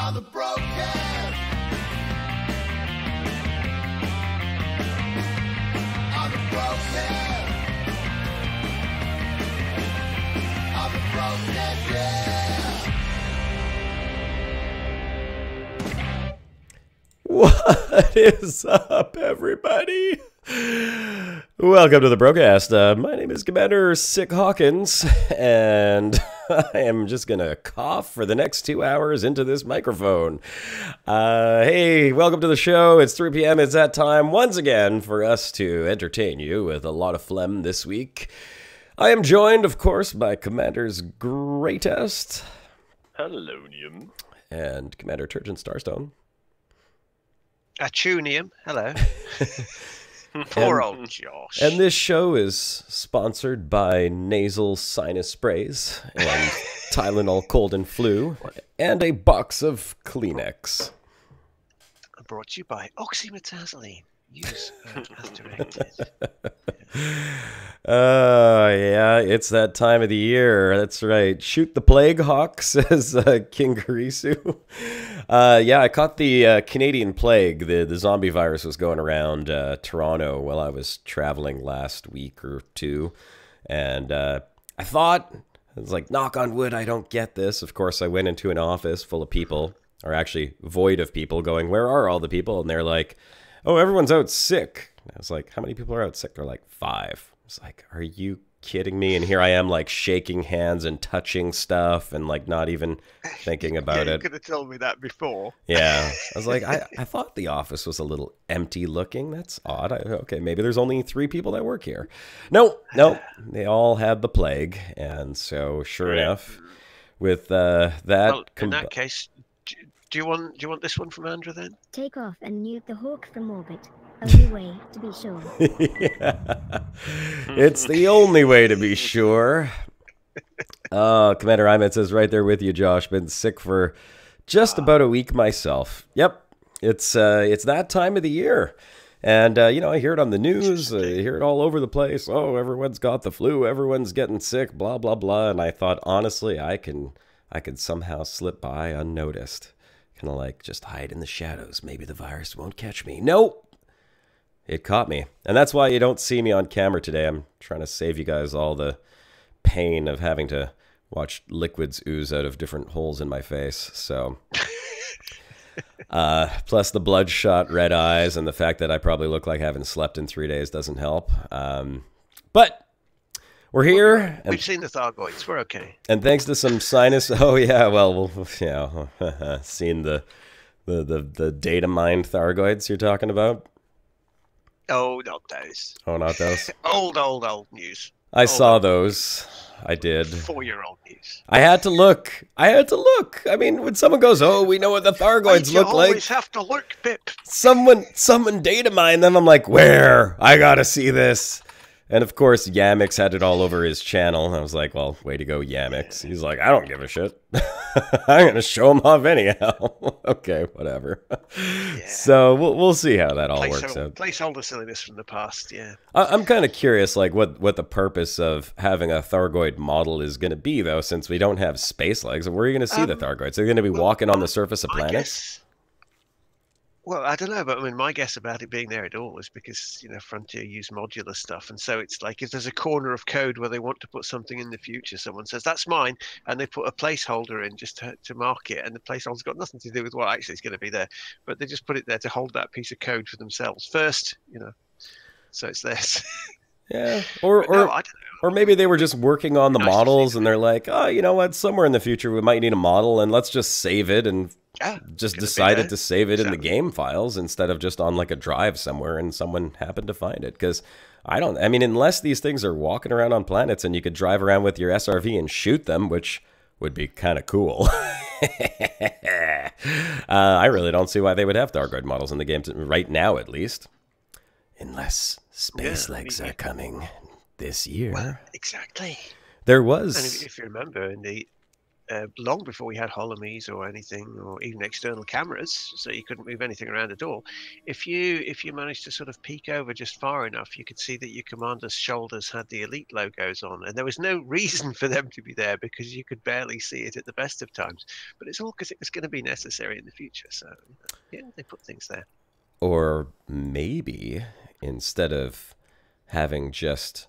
on the Brocast. On the Brocast. On the Brocast, yeah. What is up, everybody? Welcome to the Brocast. My name is Commander Sick Hawkins, and I am just going to cough for the next 2 hours into this microphone. Hey, welcome to the show. It's 3 p.m. It's that time once again for us to entertain you with a lot of phlegm this week. I am joined, of course, by Commander's Greatest. Hellonium. And Commander Turgeon Starstone. Atunium, hello. Poor old Josh. And this show is sponsored by nasal sinus sprays and Tylenol cold and flu and a box of Kleenex. Brought to you by oxymetazoline. Use as directed. Yeah, it's that time of the year. That's right. Shoot the plague, Hawk, says King Garisu. Yeah, I caught the Canadian plague. The zombie virus was going around Toronto while I was traveling last week or two. And I thought, I was like, knock on wood, I don't get this. Of course, I went into an office full of people, or actually void of people, going, where are all the people? And they're like, oh, everyone's out sick. And I was like, how many people are out sick? They're like, 5. I was like, are you kidding me? And here I am, like, shaking hands and touching stuff and, like, not even thinking about You it. could have told me that before. Yeah. I was like, I thought the office was a little empty looking. That's odd. Okay, maybe there's only 3 people that work here. No, they all had the plague. And so, sure enough, with that... Well, in that case... Do you want this one from Andrew then? Take off and nuke the Hawk from orbit. Only way to be sure. Yeah. It's the only way to be sure. Commander Imet says right there with you, Josh. Been sick for just about a week myself. Yep. It's that time of the year. And, I hear it on the news. I hear it all over the place. Oh, everyone's got the flu. Everyone's getting sick, blah, blah, blah. And I thought, honestly, I can somehow slip by unnoticed. Kind of like just hide in the shadows. Maybe the virus won't catch me. Nope. It caught me. And that's why you don't see me on camera today. I'm trying to save you guys all the pain of having to watch liquids ooze out of different holes in my face. So, plus the bloodshot red eyes and the fact that I probably look like I haven't slept in 3 days doesn't help. But we're here. We've seen the Thyroids. We're okay. And thanks to some sinus. Oh yeah, well, seen the data mined Thyroids you're talking about. Oh, not those. Oh, not those. old news. I saw those. I did. 4-year-old news. I had to look. I mean, when someone goes, "Oh, we know what the Thyroids look like," you always have to look, Pip. Someone data mine them. I'm like, where? I gotta see this. And of course, Yamix had it all over his channel. I was like, well, way to go, Yamix. He's like, I don't give a shit. I'm going to show him off anyhow. Okay, whatever. Yeah. So we'll see how that all works out. Placeholder silliness from the past, yeah. I'm kind of curious, like, what the purpose of having a Thyroid model is going to be, though, since we don't have space legs. Where are you going to see the Thyroids? They're going to be walking on the surface of planets? Well, I don't know, but I mean, my guess about it being there at all is because, Frontier use modular stuff. And so it's like if there's a corner of code where they want to put something in the future, someone says, that's mine. And they put a placeholder in just to mark it. And the placeholder's got nothing to do with what actually is going to be there. But they just put it there to hold that piece of code for themselves first, So it's theirs. Yeah. No, I don't know. Or maybe they were just working on the models and they're like, oh, you know what? Somewhere in the future we might need a model and let's just save it and just decided to save it in the game files instead of just on like a drive somewhere and someone happened to find it. Because unless these things are walking around on planets and you could drive around with your SRV and shoot them, which would be kind of cool. I really don't see why they would have Thyroid models in the game right now, at least. Unless space legs are coming this year. Well, exactly. There was... And if you remember, in the long before we had holomies or anything, or even external cameras, so you couldn't move anything around at all. If you managed to sort of peek over just far enough, you could see that your commander's shoulders had the elite logos on, and there was no reason for them to be there because you could barely see it at the best of times. But it's all because it was going to be necessary in the future. So yeah, they put things there. Or maybe instead of having just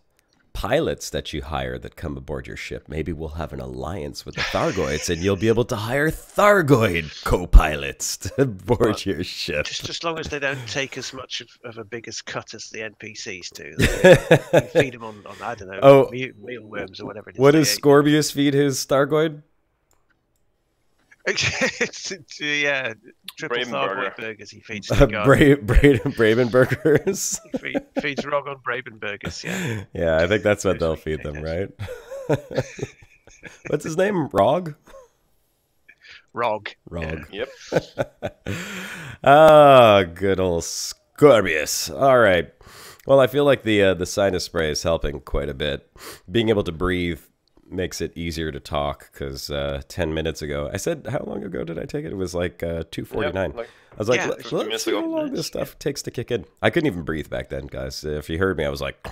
pilots that you hire that come aboard your ship, maybe we'll have an alliance with the Thargoids and you'll be able to hire Thargoid co-pilots to board your ship. Just as long as they don't take as much of a biggest cut as the NPCs do. You feed them on I don't know, mealworms or whatever it is. What does Scorpius feed his Thargoid? Yeah, triple Braven Thargoid burger. burgers he feeds to the guard. Braven burgers. He feeds Rog on Braven burgers, yeah. Yeah, I think that's what they'll feed them, right? What's his name? Rog? Rog. Yep. Ah, good old Scorpius. All right. Well, I feel like the sinus spray is helping quite a bit. Being able to breathe makes it easier to talk because 10 minutes ago, I said, how long ago did I take it? It was like 2:49. Yep, I was like, yeah, let's see how long this stuff takes to kick in. I couldn't even breathe back then, guys. If you heard me, I was like,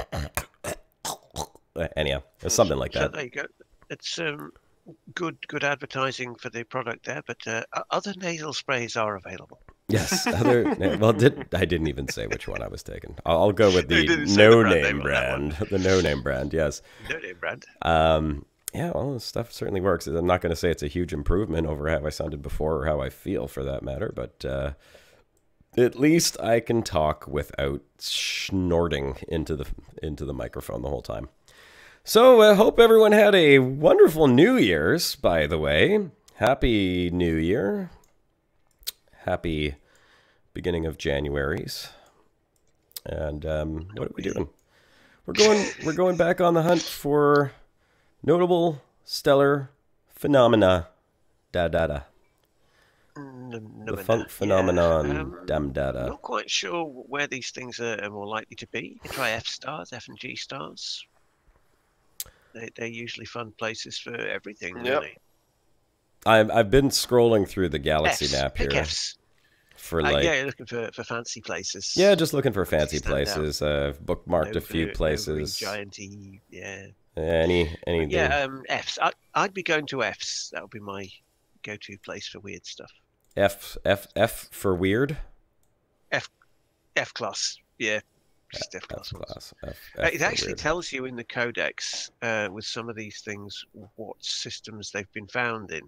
anyhow, something like So that. there you go. It's good advertising for the product there, but other nasal sprays are available. Yes. Well, I didn't even say which one I was taking. I'll go with You the didn't say the brand no-name name on that one. brand. The no-name brand, yes. No name brand. Yeah, well, this stuff certainly works. I'm not going to say it's a huge improvement over how I sounded before or how I feel for that matter, but at least I can talk without snorting into the microphone the whole time. So I hope everyone had a wonderful New Year's, by the way. Happy New Year. Happy beginning of January's. And what are we doing? We're going back on the hunt for notable stellar phenomena. The funk phenomenon. Dam-dada. Not quite sure where these things are more likely to be. You can try F stars, F and G stars. They're usually fun places for everything, Yep. really. I've been scrolling through the galaxy Fs. map Pick here Fs. for like Yeah, you're looking for fancy places. yeah, just looking for fancy Stand out. places. I've bookmarked a few places. Gianty, yeah. Anything. Yeah, Fs. I'd be going to Fs. That would be my go-to place for weird stuff. F for weird. F class, yeah. Just F F class. ones. class. F It for actually weird. tells you in the Codex with some of these things what systems they've been found in,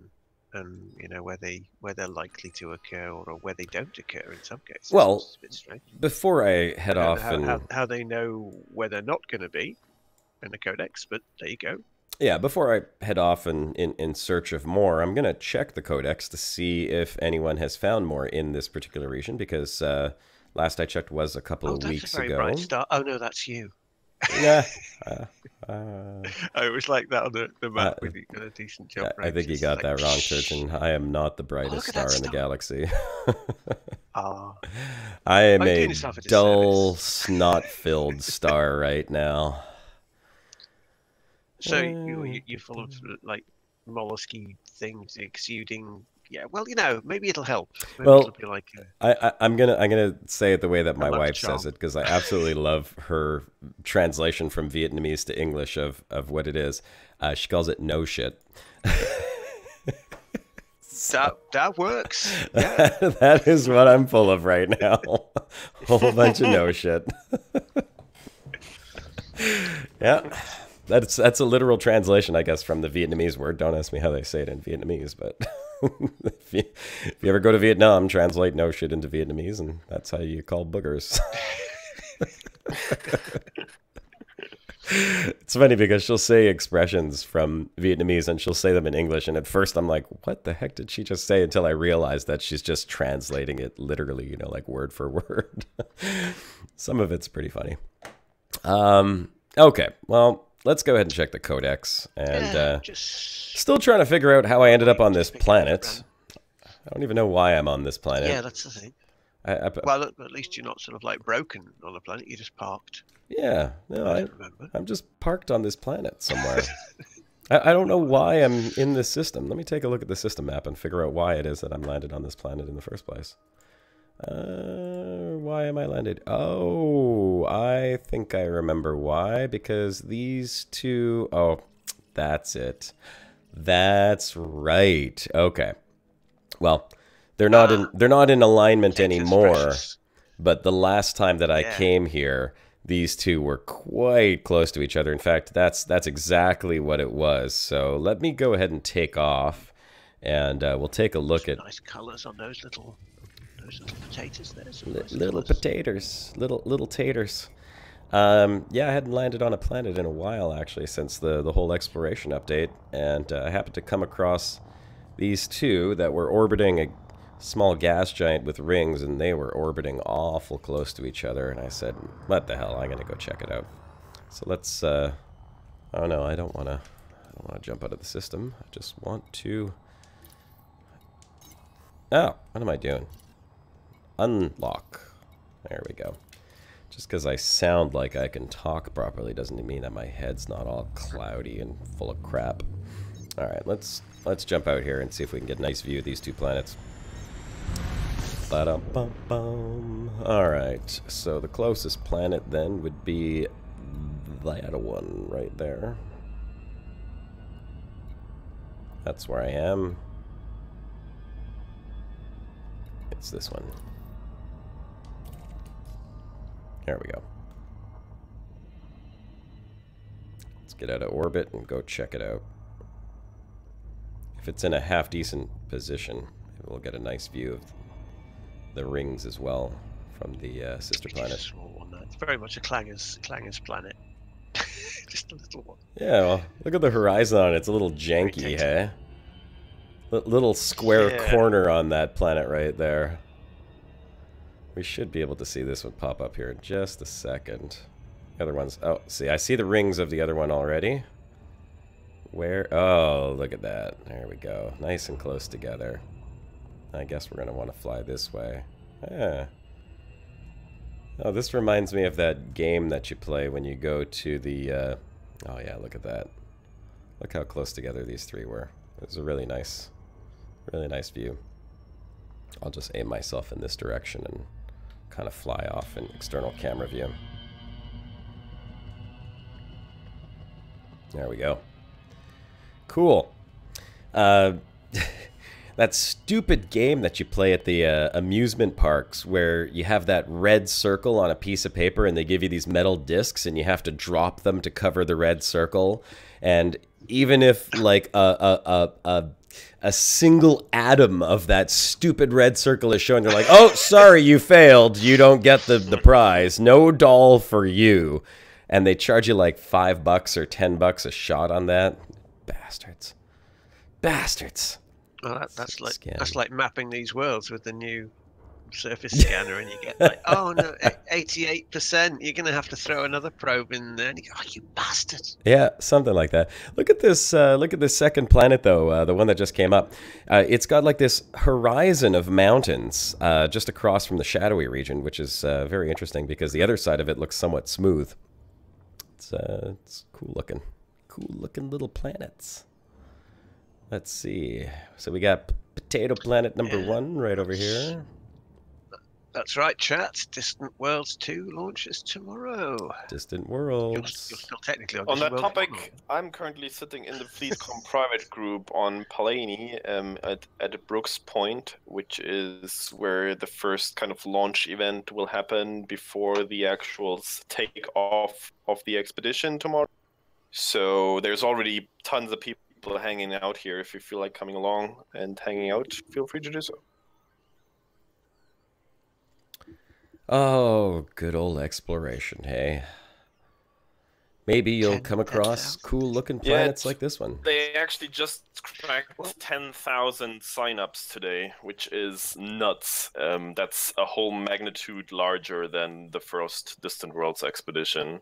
and where they're likely to occur or where they don't occur in some cases. Well, It's a bit strange. Before I head I off don't know and how they know where they're not going to be in the Codex, but there you go. yeah, before I head off and in search of more, I'm gonna check the Codex to see if anyone has found more in this particular region because last I checked was a couple of That's weeks a very ago. bright star. Oh no, that's you. Yeah. I was like that on the map when you got a decent jump. I think you got that wrong, Turchin. I am not the brightest look at that star in the star. galaxy. Ah, I am I'm a doing yourself a dull, disservice. snot-filled star right now. so you're full of like mollusky things exuding. Yeah, well, maybe it'll help. Maybe Well, it'll be like I'm gonna say it the way that my love wife charm. says it because I absolutely love her translation from Vietnamese to English of what it is. She calls it no shit. that works. Yeah. That is what I'm full of right now. A whole bunch of no shit. Yeah. That's a literal translation, I guess, from the Vietnamese word. Don't ask me how they say it in Vietnamese, but if you ever go to Vietnam, translate no shit into Vietnamese, and that's how you call boogers. It's funny because she'll say expressions from Vietnamese and she'll say them in English, and at first I'm like, what the heck did she just say? Until I realized that she's just translating it literally, like word for word. Some of it's pretty funny. Okay, well, let's go ahead and check the Codex. And Just still trying to figure out how I ended up on this planet. I don't even know why I'm on this planet. yeah, that's the thing. Well, at least you're not sort of like broken on the planet. You're just parked. Yeah, no, I don't remember. I'm just parked on this planet somewhere. I don't know why I'm in this system. Let me take a look at the system map and figure out why it is that I'm landed on this planet in the first place. Why am I landed? Oh, I think I remember why. Because these two... Oh, that's it. That's right. Okay. Well, they're not in alignment anymore. Precious. But the last time that I came here, these two were quite close to each other. In fact, that's exactly what it was. So let me go ahead and take off, and we'll take a look at Nice colours on those little potatoes there. little potatoes, little taters. Yeah, I hadn't landed on a planet in a while, actually, since the whole exploration update, and I happened to come across these two that were orbiting a small gas giant with rings, and they were orbiting awful close to each other, and I said, what the hell, I'm gonna go check it out. So let's oh no, I don't want to jump out of the system. I just want to... Oh, what am I doing? Unlock. There we go. Just because I sound like I can talk properly doesn't mean that my head's not all cloudy and full of crap. Alright, let's jump out here and see if we can get a nice view of these two planets. Ba-dum-bum-bum. Alright, so the closest planet then would be that one right there. That's where I am. It's this one. There we go. Let's get out of orbit and go check it out. If it's in a half-decent position, we'll get a nice view of the rings as well from the sister planet. Small one, it's very much a clangers planet. Just a little one. Yeah, well, look at the horizon on it. It's a little janky, hey? Little square corner on that planet right there. We should be able to see this one pop up here in just a second. The other one's... Oh, see, I see the rings of the other one already. Where? Oh, look at that. There we go. Nice and close together. I guess we're going to want to fly this way. Yeah. Oh, this reminds me of that game that you play when you go to the... Oh, yeah, look at that. Look how close together these three were. It was a really nice view. I'll just aim myself in this direction and kind of fly off in external camera view. There we go. Cool. That stupid game that you play at the amusement parks where you have that red circle on a piece of paper and they give you these metal discs and you have to drop them to cover the red circle. And even if like a single atom of that stupid red circle is shown, you're like, oh, sorry, you failed. You don't get the prize. No doll for you. And they charge you like $5 or $10 a shot on that. Bastards. Bastards. Well, that's like mapping these worlds with the new surface scanner, and you get like, oh no, 88%. You're gonna have to throw another probe in there. And you go, oh, you bastard! Yeah, something like that. Look at this. Look at this second planet, though. The one that just came up. It's got like this horizon of mountains just across from the shadowy region, which is very interesting because the other side of it looks somewhat smooth. It's cool looking. Cool looking little planets. Let's see. So we got potato planet number 1 right over here. That's right, chat. Distant Worlds 2 launches tomorrow. Distant Worlds. You're still technically On that topic, tomorrow. I'm currently sitting in the FleetCom private group on Palani at Brooks Point, which is where the first kind of launch event will happen before the actual take off of the expedition tomorrow. So there's already tons of people hanging out here. If you feel like coming along and hanging out, feel free to do so. Oh, good old exploration, hey? Maybe you'll come across cool-looking planets like this one. They actually just cracked 10,000 signups today, which is nuts. That's a whole magnitude larger than the first Distant Worlds expedition.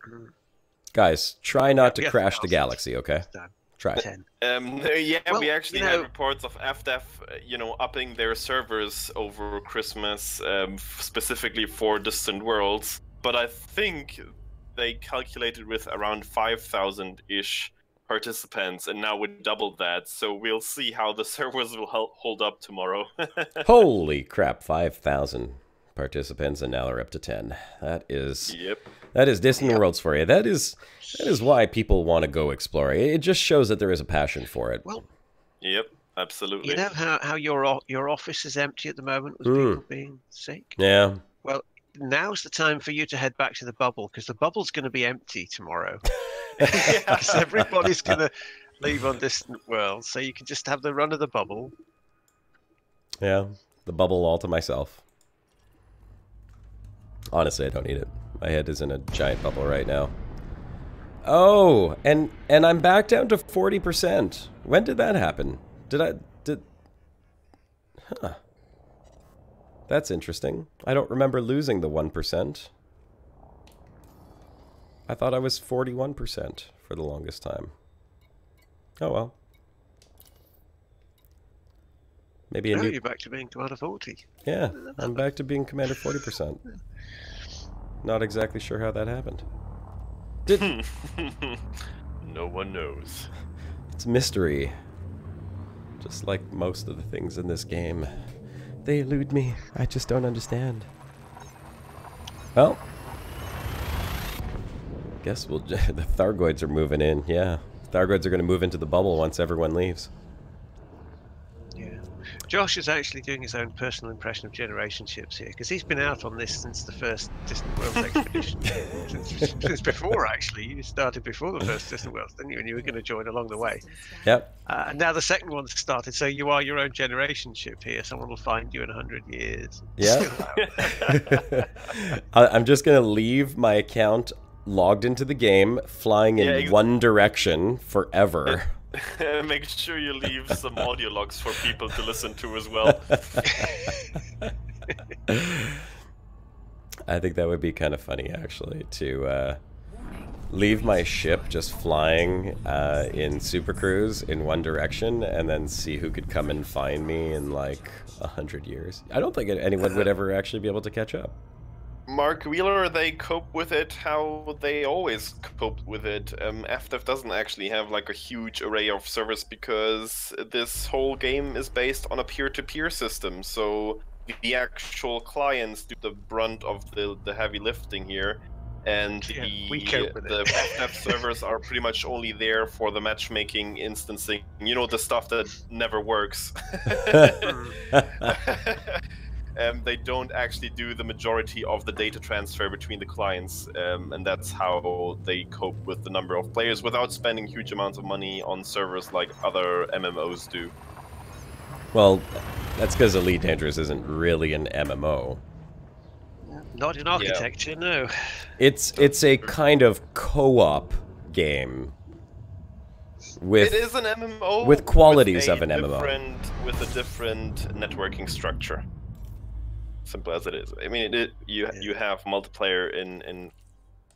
Guys, try not to crash the galaxy, okay? Try. We actually had reports of FDEF, upping their servers over Christmas, specifically for Distant Worlds. But I think they calculated with around 5,000-ish participants, and now we doubled that. So we'll see how the servers will hold up tomorrow. Holy crap, 5,000 participants, and now they're up to 10. That is Yep. that is Distant Worlds for you. That is why people want to go explore. It just shows that there is a passion for it. Well, Yep. Absolutely. you know how your office is empty at the moment with people being sick? Yeah. Well, now's the time for you to head back to the bubble, because the bubble's going to be empty tomorrow. Because everybody's going to leave on Distant Worlds, so you can just have the run of the bubble. Yeah, the bubble all to myself. Honestly, I don't need it. My head is in a giant bubble right now. Oh, and I'm back down to 40%. When did that happen? Huh. That's interesting. I don't remember losing the 1%. I thought I was 41% for the longest time. Oh well. Maybe a Now new... you're back to being Commander 40. Yeah, I'm back to being Commander 40%. Not exactly sure how that happened. No one knows. It's a mystery. Just like most of the things in this game. They elude me. I just don't understand. Well, guess we'll... the Thyroids are moving in, yeah. Thyroids are going to move into the bubble once everyone leaves. Yeah. Josh is actually doing his own personal impression of generation ships here, because he's been out on this since the first Distant Worlds expedition. since before, actually. You started before the first Distant Worlds, didn't you? And you were going to join along the way. Yep. And now the second one's started, so you are your own generation ship here. Someone will find you in 100 years. Yeah. I'm just going to leave my account logged into the game, flying in one direction forever. Make sure you leave some audio logs for people to listen to as well. I think that would be kind of funny, actually, to leave my ship just flying in Super Cruise in one direction and then see who could come and find me in like 100 years. I don't think anyone would ever actually be able to catch up. Mark Wheeler, they cope with it how they always coped with it. FDev doesn't actually have like a huge array of servers because this whole game is based on a peer-to-peer system. So the actual clients do the brunt of the heavy lifting here. And the FDev servers are pretty much only there for the matchmaking, instancing, you know, the stuff that never works. They don't actually do the majority of the data transfer between the clients, and that's how they cope with the number of players without spending huge amounts of money on servers like other MMOs do. Well, that's because Elite Dangerous isn't really an MMO. Not in architecture, no. It's a kind of co-op game. It is an MMO with qualities of an MMO. With a different networking structure. Simple as it is. I mean, you have multiplayer in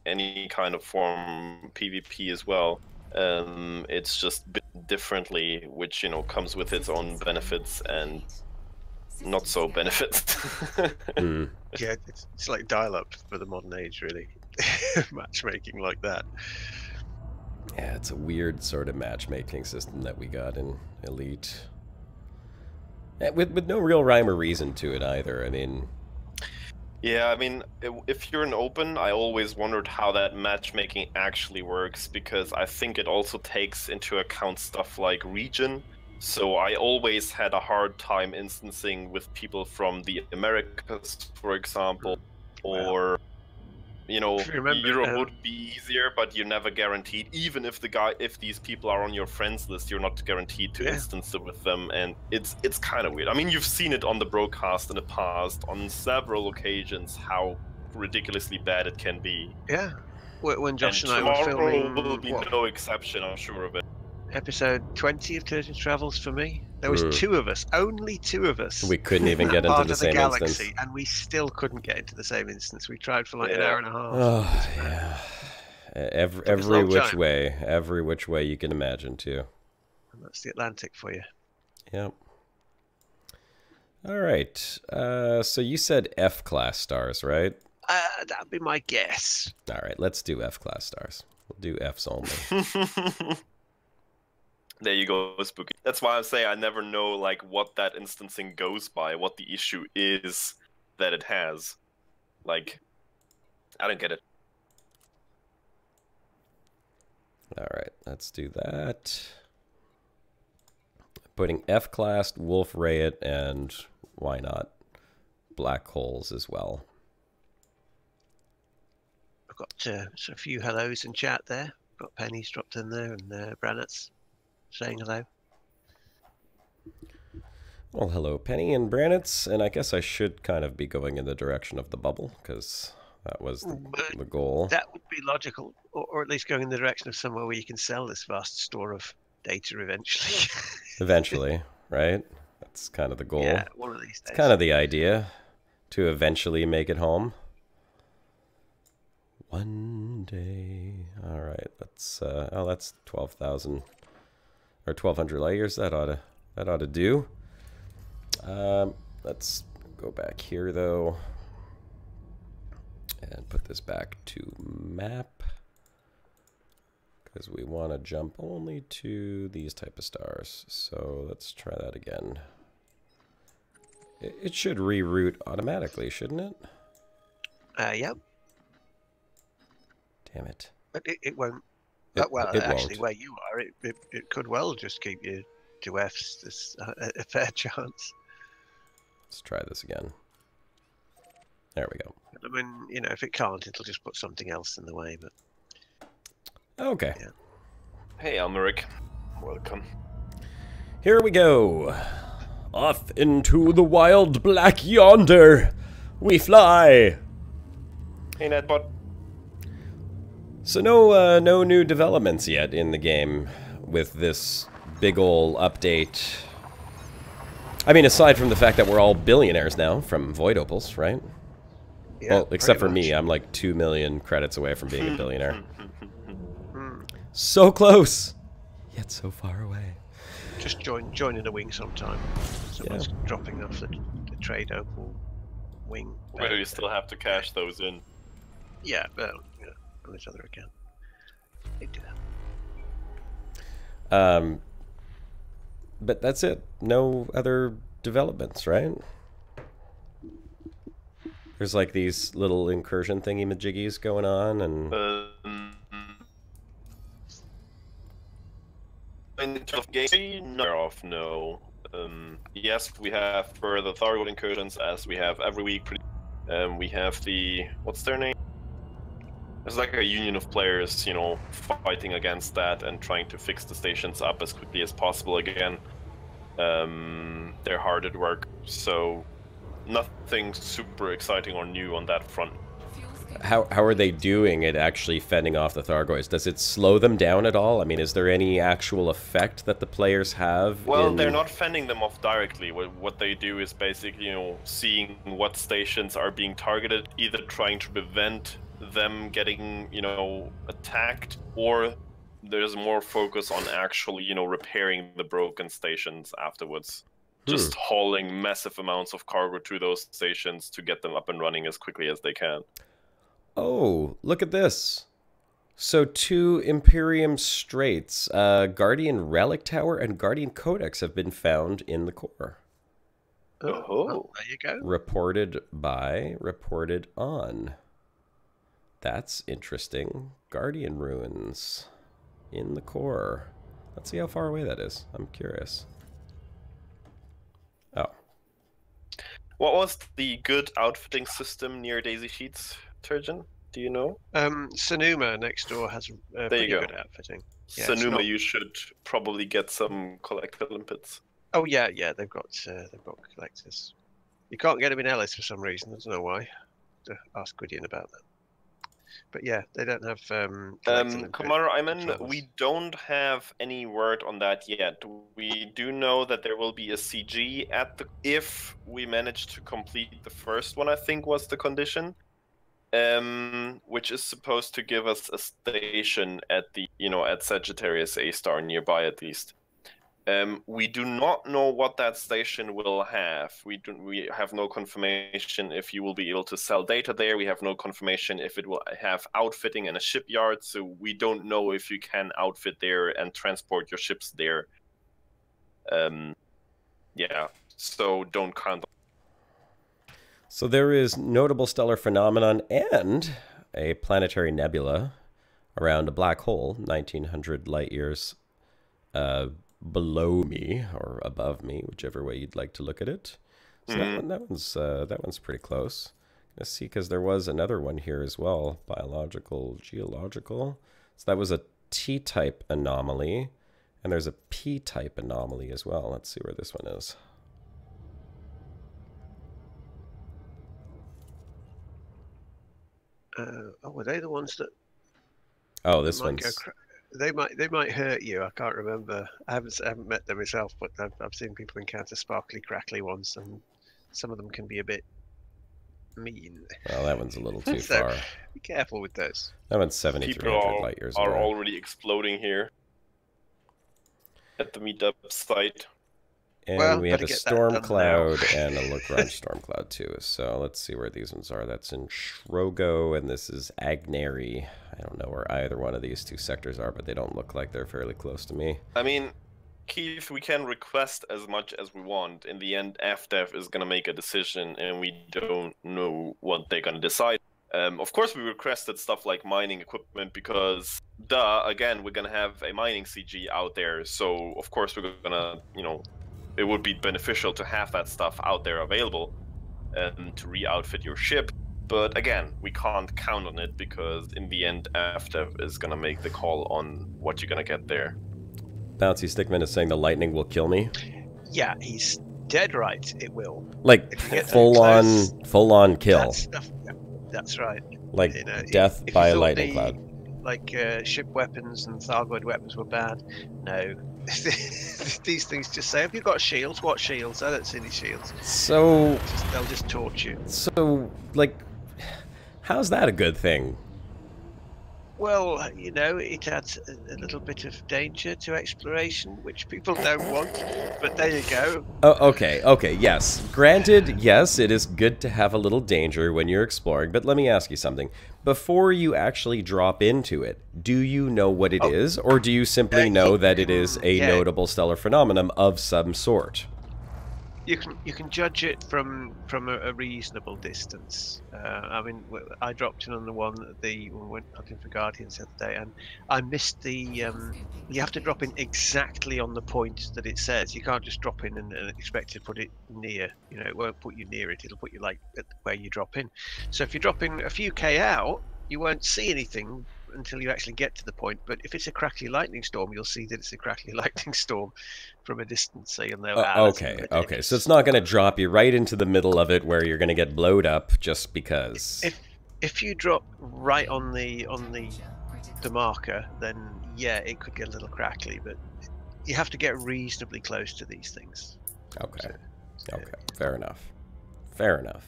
any kind of form, PvP as well. It's just bit differently, which comes with its own benefits and not so benefits. Yeah, it's like dial-up for the modern age, really. Matchmaking like that. Yeah, it's a weird sort of matchmaking system that we got in Elite. With no real rhyme or reason to it either, I mean... Yeah, I mean, if you're in open, I always wondered how that matchmaking actually works, because I think it also takes into account stuff like region. So I always had a hard time instancing with people from the Americas, for example, or... Europe would be easier, but you're never guaranteed. Even if these people are on your friends list, you're not guaranteed to instance it with them, and it's kind of weird. I mean, you've seen it on the Brocast in the past, on several occasions, how ridiculously bad it can be. Yeah, when Josh and I were filming, will be no exception, I'm sure of it. Episode 20 of Turgid Travels for me. There was two of us, only two of us. We couldn't even get into the same galaxy, instance. and we still couldn't get into the same instance. We tried for like an hour and a half. Oh, yeah. Every which way you can imagine, too. And that's the Atlantic for you. Yep. All right. So you said F-class stars, right? That'd be my guess. All right, let's do F-class stars. We'll do Fs only. There you go, Spooky. That's why I say I never know like what that instancing goes by, what the issue is that it has. Like, I don't get it. All right, let's do that. Putting F-class, Wolf Rayet, and why not black holes as well. I've got a few hellos in chat there. Got Penny's dropped in there, and Brannet's saying hello. Well, hello, Penny and Brannitz, and I guess I should kind of be going in the direction of the bubble, because that was the goal. That would be logical, or at least going in the direction of somewhere where you can sell this vast store of data eventually. Eventually, right? That's kind of the goal. Yeah, one of these days. It's kind of the idea, to eventually make it home. One day. All right, let's. Oh, that's 12,000 or 1,200 light years. That ought to do. Let's go back here though, and put this back to map, because we want to jump only to these type of stars. So let's try that again. It should reroute automatically, shouldn't it? Yep. Damn it. But it won't. It Actually, won't. where you are, it could well just keep you to F's. There's a fair chance. Let's try this again. There we go. I mean, you know, if it can't, it'll just put something else in the way. But Okay. Yeah. Hey, Almeric. Welcome. Here we go. Off into the wild black yonder we fly. Hey, Netbot. So no new developments yet in the game with this big ol' update. I mean, aside from the fact that we're all billionaires now from Void Opals, right? yeah, Well, except for pretty me, much. I'm like 2 million credits away from being a billionaire. So close, yet so far away. Just join in a wing sometime. Someone's dropping off the trade opal wing. Whether you still have to cash those in. Yeah, well, yeah, on this other account. They do that. But that's it. No other developments, right? There's like these little incursion thingy-majiggies going on, and In terms of game, no. Yes, we have for the Thyroid incursions, as we have every week. We have the, what's their name? There's like a union of players, you know, fighting against that and trying to fix the stations up as quickly as possible again. They're hard at work, so nothing super exciting or new on that front. how are they doing it actually fending off the Thargoids? Does it slow them down at all? I mean, is there any actual effect that the players have? Well, they're not fending them off directly. What they do is basically, you know, seeing what stations are being targeted, either trying to prevent them getting, you know, attacked, or there's more focus on actually, you know, repairing the broken stations afterwards. Just hauling massive amounts of cargo to those stations to get them up and running as quickly as they can. Oh, look at this. So 2 Imperium Straits, Guardian Relic Tower and Guardian Codex have been found in the core. Oh. Well, there you go. Reported on. That's interesting. Guardian Ruins in the core. Let's see how far away that is. I'm curious. Oh. What was the good outfitting system near Daisy Sheets, Turgeon? Do you know? Sonoma next door has pretty go. good outfitting. Yeah, it's Sonoma, not- you should probably get some collector limpets. Oh yeah, they've got collectors. You can't get them in Ellis for some reason. I don't know why. To ask Gwydion about that. But yeah, they don't have collector limpet Commander Iman, controls. we don't have any word on that yet. We do know that there will be a CG at the if we manage to complete the first one, I think was the condition. Which is supposed to give us a station at the, you know, at Sagittarius A star nearby at least. We do not know what that station will have. We have no confirmation if you will be able to sell data there. We have no confirmation if it will have outfitting in a shipyard. So we don't know if you can outfit there and transport your ships there. Yeah, so don't count. So there is notable stellar phenomenon and a planetary nebula around a black hole, 1900 light years below me or above me, whichever way you'd like to look at it. So that one's pretty close. Let's see, because there was another one here as well, biological, geological. So that was a T-type anomaly, and there's a P-type anomaly as well. Let's see where this one is. Were they the ones that? Oh, this might one's. They might hurt you. I can't remember. I haven't met them myself, but I've seen people encounter sparkly, crackly ones, and some of them can be a bit mean. Well, that one's a little too So, far. be careful with those. That one's 7,300 light years are away. already exploding here at the meetup site. And Well, we have better a get that storm done cloud now. and a Lagrange storm cloud too. So let's see where these ones are. That's in Shrogo, and this is Agneri. I don't know where either one of these two sectors are, but they don't look like they're fairly close to me. I mean, Keith, we can request as much as we want. In the end, AFDEV is going to make a decision, and we don't know what they're going to decide. Of course, we requested stuff like mining equipment because, again, we're going to have a mining CG out there. So, of course, we're going to, it would be beneficial to have that stuff out there available and to re-outfit your ship. But again, we can't count on it because in the end, AFDEV is going to make the call on what you're going to get there. Bouncy Stickman is saying the lightning will kill me. Yeah, he's dead right. It will. Like If you get too full on kill. That stuff, yeah, that's right. Like If death you by a thought lightning cloud. Like ship weapons and Thyroid weapons were bad. No. These things just say, have you got shields? What shields? I don't see any shields. So, They'll just torch you. So, like, how's that a good thing? Well, it adds a little bit of danger to exploration, which people don't want. But there you go. Oh, okay, yes. Granted, yes, it is good to have a little danger when you're exploring, but let me ask you something. Before you actually drop into it, do you know what it is, or do you simply know that it is a notable stellar phenomenon of some sort? You can judge it from a reasonable distance. I mean, I dropped in on the one when we went looking for Guardians the other day, and I missed the. You have to drop in exactly on the point that it says. You can't just drop in and expect to put it near. It won't put you near it. It'll put you like at where you drop in. So if you drop in a few K out, you won't see anything until you actually get to the point. But if it's a crackly lightning storm, you'll see that it's a crackly lightning storm from a distance, so you'll know. Okay. So it's not going to drop you right into the middle of it where you're going to get blowed up just because. If you drop right on the marker, then yeah, it could get a little crackly, but you have to get reasonably close to these things. Okay. Okay. Fair enough.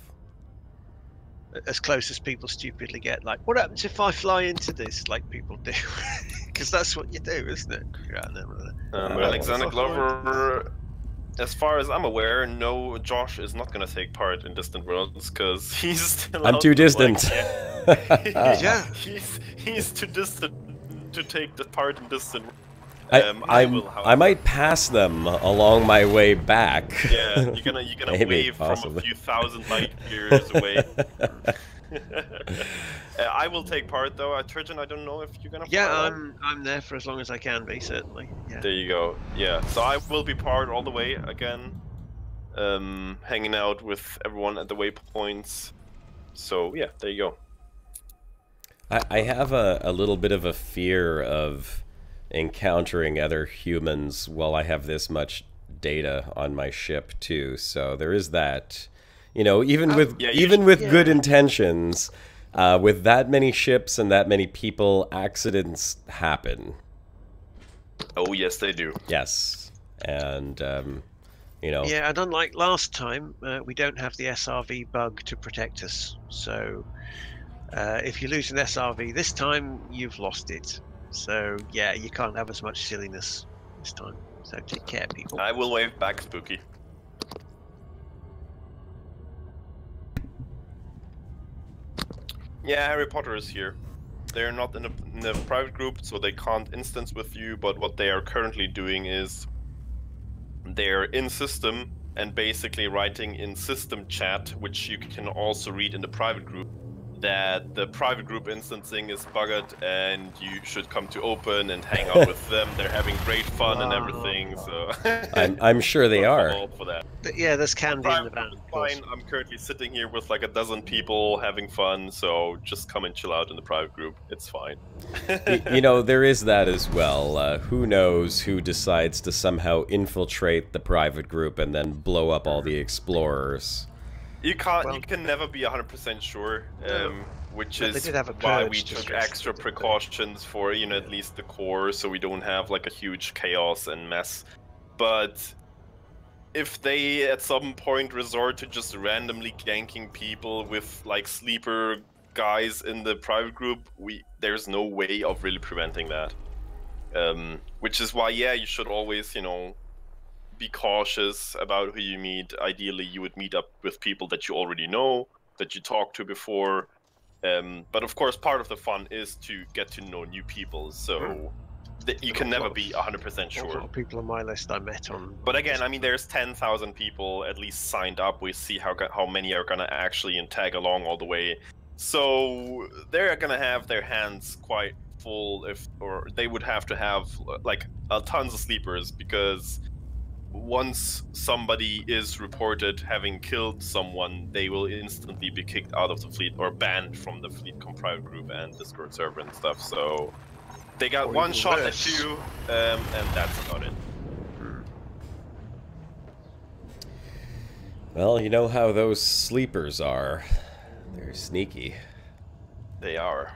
As close as people stupidly get. Like, what happens if I fly into this? Like people do, because that's what you do, isn't it? Alexander Glover, as far as I'm aware, no, Josh is not going to take part in Distant Worlds because he's still. I'm too distant. Yeah, he's too distant to take the part in Distant. I might pass them along my way back. Yeah, you're gonna Maybe, wave possibly. from a few thousand light years away. I will take part though. Turgeon, I don't know if you're gonna. Yeah, follow. I'm there for as long as I can be, certainly. Yeah. There you go. Yeah, so I will be part all the way again, hanging out with everyone at the waypoints. So yeah, there you go. I have a little bit of a fear of encountering other humans while I have this much data on my ship too. So there is that. Even with good intentions, with that many ships and that many people, accidents happen. Oh yes, they do. Yes, and Yeah, and unlike last time, we don't have the SRV bug to protect us. So if you lose an SRV this time, you've lost it. So yeah, you can't have as much silliness this time. So take care, people. I will wave back, Spooky. Yeah, Harry Potter is here. They're not in a private group, so they can't instance with you, but what they are currently doing is they're in system and basically writing in system chat, which you can also read in the private group, that the private group instancing is buggered and you should come to open and hang out with them. They're having great fun and everything, so... I'm sure they are. For that. Yeah, there's candy in the van. Fine, I'm currently sitting here with like a dozen people having fun, so just come and chill out in the private group. It's fine. You know, there is that as well. Who knows who decides to somehow infiltrate the private group and then blow up all the explorers. You can't. You can never be 100% sure, which But they is did have a why we purge to took stress extra it, didn't they? precautions for at least the core, so we don't have like a huge chaos and mess. But if they at some point resort to just randomly ganking people with like sleeper guys in the private group, there's no way of really preventing that. Which is why, yeah, you should always, be cautious about who you meet. Ideally, you would meet up with people that you already know, that you talked to before. But of course, part of the fun is to get to know new people, so you can never be 100% A sure. lot of people on my list I met on. But again, I mean, there's 10,000 people at least signed up. We see how many are gonna actually tag along all the way. So they're gonna have their hands quite full, or they would have to have like tons of sleepers, because once somebody is reported having killed someone, they will instantly be kicked out of the fleet or banned from the fleet private group and Discord server and stuff. So they got Or one even shot worse. at you, and that's about it. Well, you know how those sleepers are. They're sneaky. They are.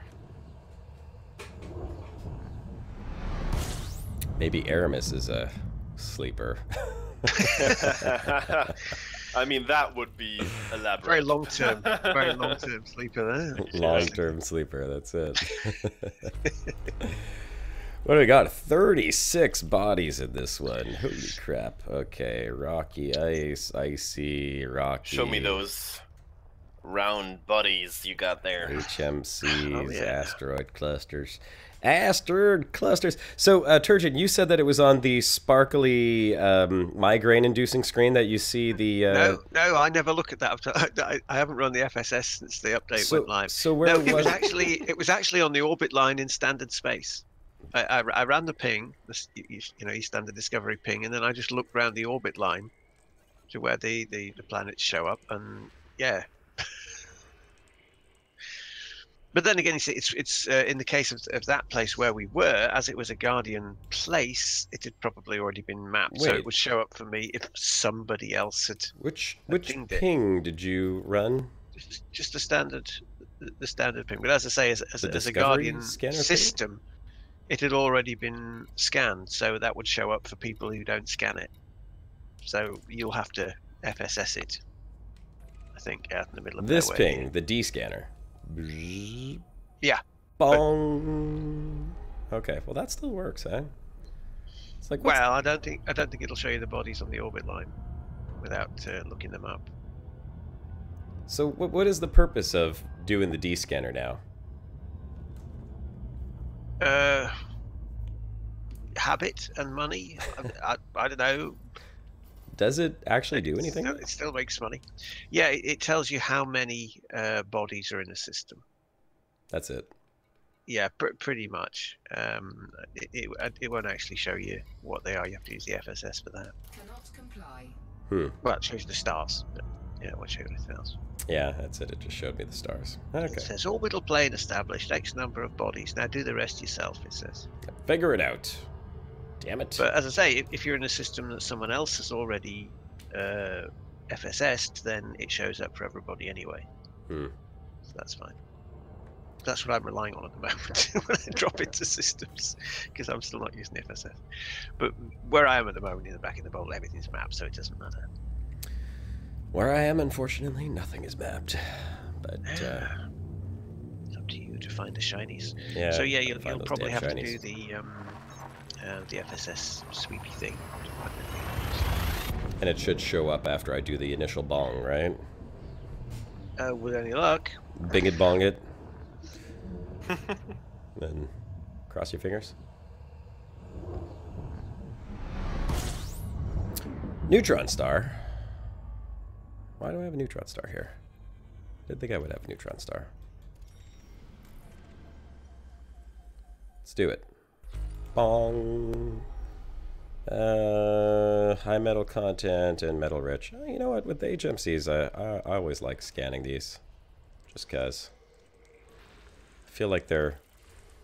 Maybe Aramis is a sleeper. I mean, that would be elaborate. Very long term sleeper there. Long-term sleeper, that's it. What do we got? 36 bodies in this one. Holy crap. Okay, rocky ice, icy, rocky. Show me those round buddies you got there. HMCs, Oh, yeah. asteroid clusters. Asteroid clusters. So, Turgeon, you said that it was on the sparkly migraine-inducing screen that you see the... No, I never look at that. I haven't run the FSS since the update went live. So where No, it was actually on the orbit line in standard space. I ran the ping, your standard discovery ping, and then I just looked around the orbit line to where the planets show up, and yeah. But then again, you see, it's in the case of that place where we were, as it was a Guardian place, it had probably already been mapped, so Wait. it would show up for me if somebody else had Which pinged it. ping did you run? Just the standard ping. But as I say, as a Discovery Guardian scanner ping? system, it had already been scanned, so that would show up for people who don't scan it. So you'll have to FSS it, I think, out in the middle of This nowhere ping, here. the D scanner. Yeah. Bong. Okay, well that still works, eh? It's like, what's- Well, I don't think it'll show you the bodies on the orbit line without looking them up. so what is the purpose of doing the D scanner now? Habit and money. I don't know. Does it actually do anything? It still makes money. Yeah, it tells you how many bodies are in a system. That's it. Yeah, pretty much. It won't actually show you what they are. You have to use the FSS for that. Cannot comply. Well, it shows you the stars. But, yeah, it won't show you anything else. Yeah, that's it. It just showed me the stars. It Okay. says orbital plane established, X number of bodies. Now do the rest yourself, it says. Figure it out. Damn it. But as I say, if you're in a system that someone else has already FSS'd, then it shows up for everybody anyway. Hmm. So that's fine. That's what I'm relying on at the moment when I drop into systems, because I'm still not using the FSS. But where I am at the moment, in the back of the bowl, everything's mapped, so it doesn't matter. Where I am, unfortunately, nothing is mapped. But It's up to you to find the shinies. yeah. So yeah, gotta you'll find those probably damn have to shinies. do the FSS sweepy thing. And it should show up after I do the initial bong, right? With any luck. Bing it, bong it. Then cross your fingers. Neutron star. Why do I have a neutron star here? Didn't think I would have a neutron star. Let's do it. Bong. High metal content and metal rich. Oh, you know what? With the HMCs, I always like scanning these. Just because I feel like they're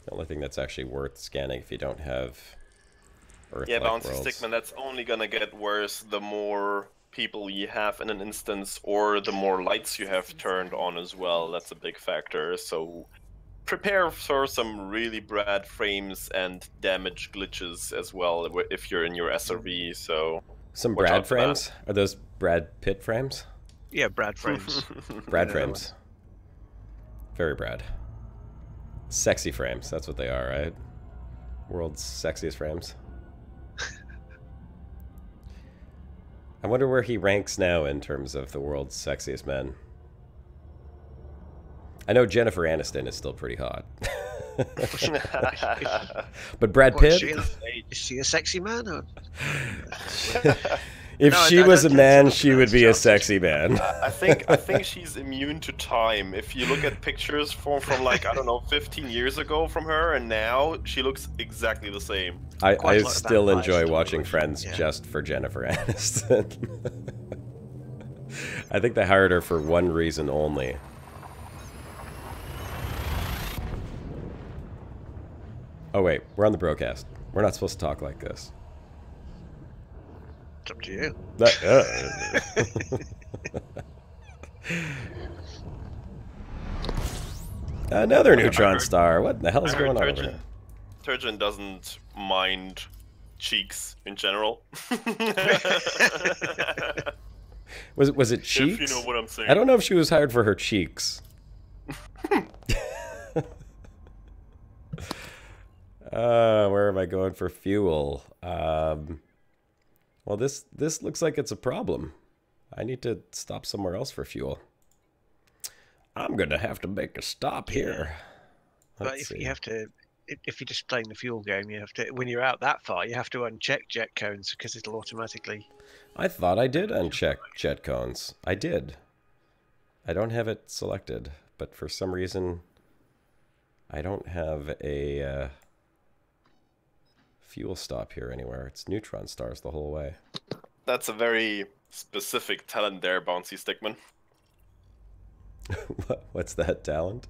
the only thing that's actually worth scanning if you don't have Earth-like Yeah, Bouncy worlds. Stickman, that's only gonna get worse the more people you have in an instance, or the more lights you have turned on as well. That's a big factor. So prepare for some really bad frames and damage glitches as well if you're in your SRV. So Some watch Brad out for that. frames? Are those Brad Pitt frames? Yeah, Brad frames. Brad Yeah. frames. Very Brad. Sexy frames, that's what they are, right? World's sexiest frames. I wonder where he ranks now in terms of the world's sexiest men. I know Jennifer Aniston is still pretty hot. But Brad What, Pitt? is she a sexy man? Or? If No, she I was don't a think man, so. she would be a sexy man. I think she's immune to time. If you look at pictures from like, I don't know, 15 years ago from her, and now she looks exactly the same. I Quite a lot of still vampires enjoy still watching watch it, Friends yeah. just for Jennifer Aniston. I think they hired her for one reason only. Oh wait, we're on the Brocast. We're not supposed to talk like this. It's up to you. Another neutron heard- star. What the hell is I heard going on over here? Turgeon doesn't mind cheeks in general. Was it cheeks? If you know what I'm saying. I don't know if she was hired for her cheeks. Where am I going for fuel? Well, this looks like it's a problem. I need to stop somewhere else for fuel. I'm gonna have to make a stop here. But Let's if see. you have to, if you're just playing the fuel game, you have to. When you're out that far, you have to uncheck jet cones because it'll automatically. I thought I did uncheck jet cones. I did. I don't have it selected, but for some reason, I don't have a fuel stop here anywhere. It's neutron stars the whole way. That's a very specific talent there, Bouncy Stickman. What's that talent?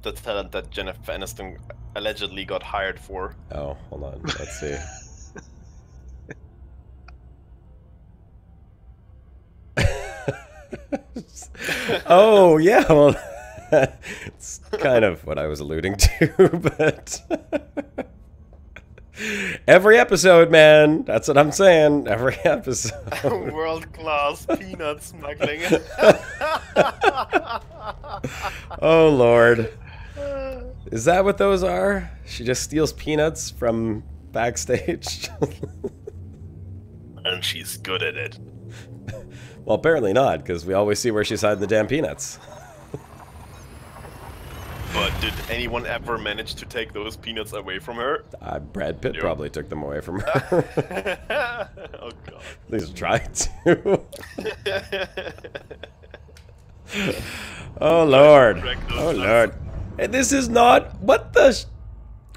The talent that Jennifer Aniston allegedly got hired for. Oh, hold on. Let's see. Oh, yeah. Well, it's kind of what I was alluding to, but every episode, man. That's what I'm saying. Every episode. World-class peanut smuggling. Oh, Lord. Is that what those are? She just steals peanuts from backstage? And she's good at it. Well, apparently not, because we always see where she's hiding the damn peanuts. But did anyone ever manage to take those peanuts away from her? Brad Pitt Nope. probably took them away from her. Oh god. At least tried to. Oh, Lord. Oh, Lord. Hey, this is not... What the...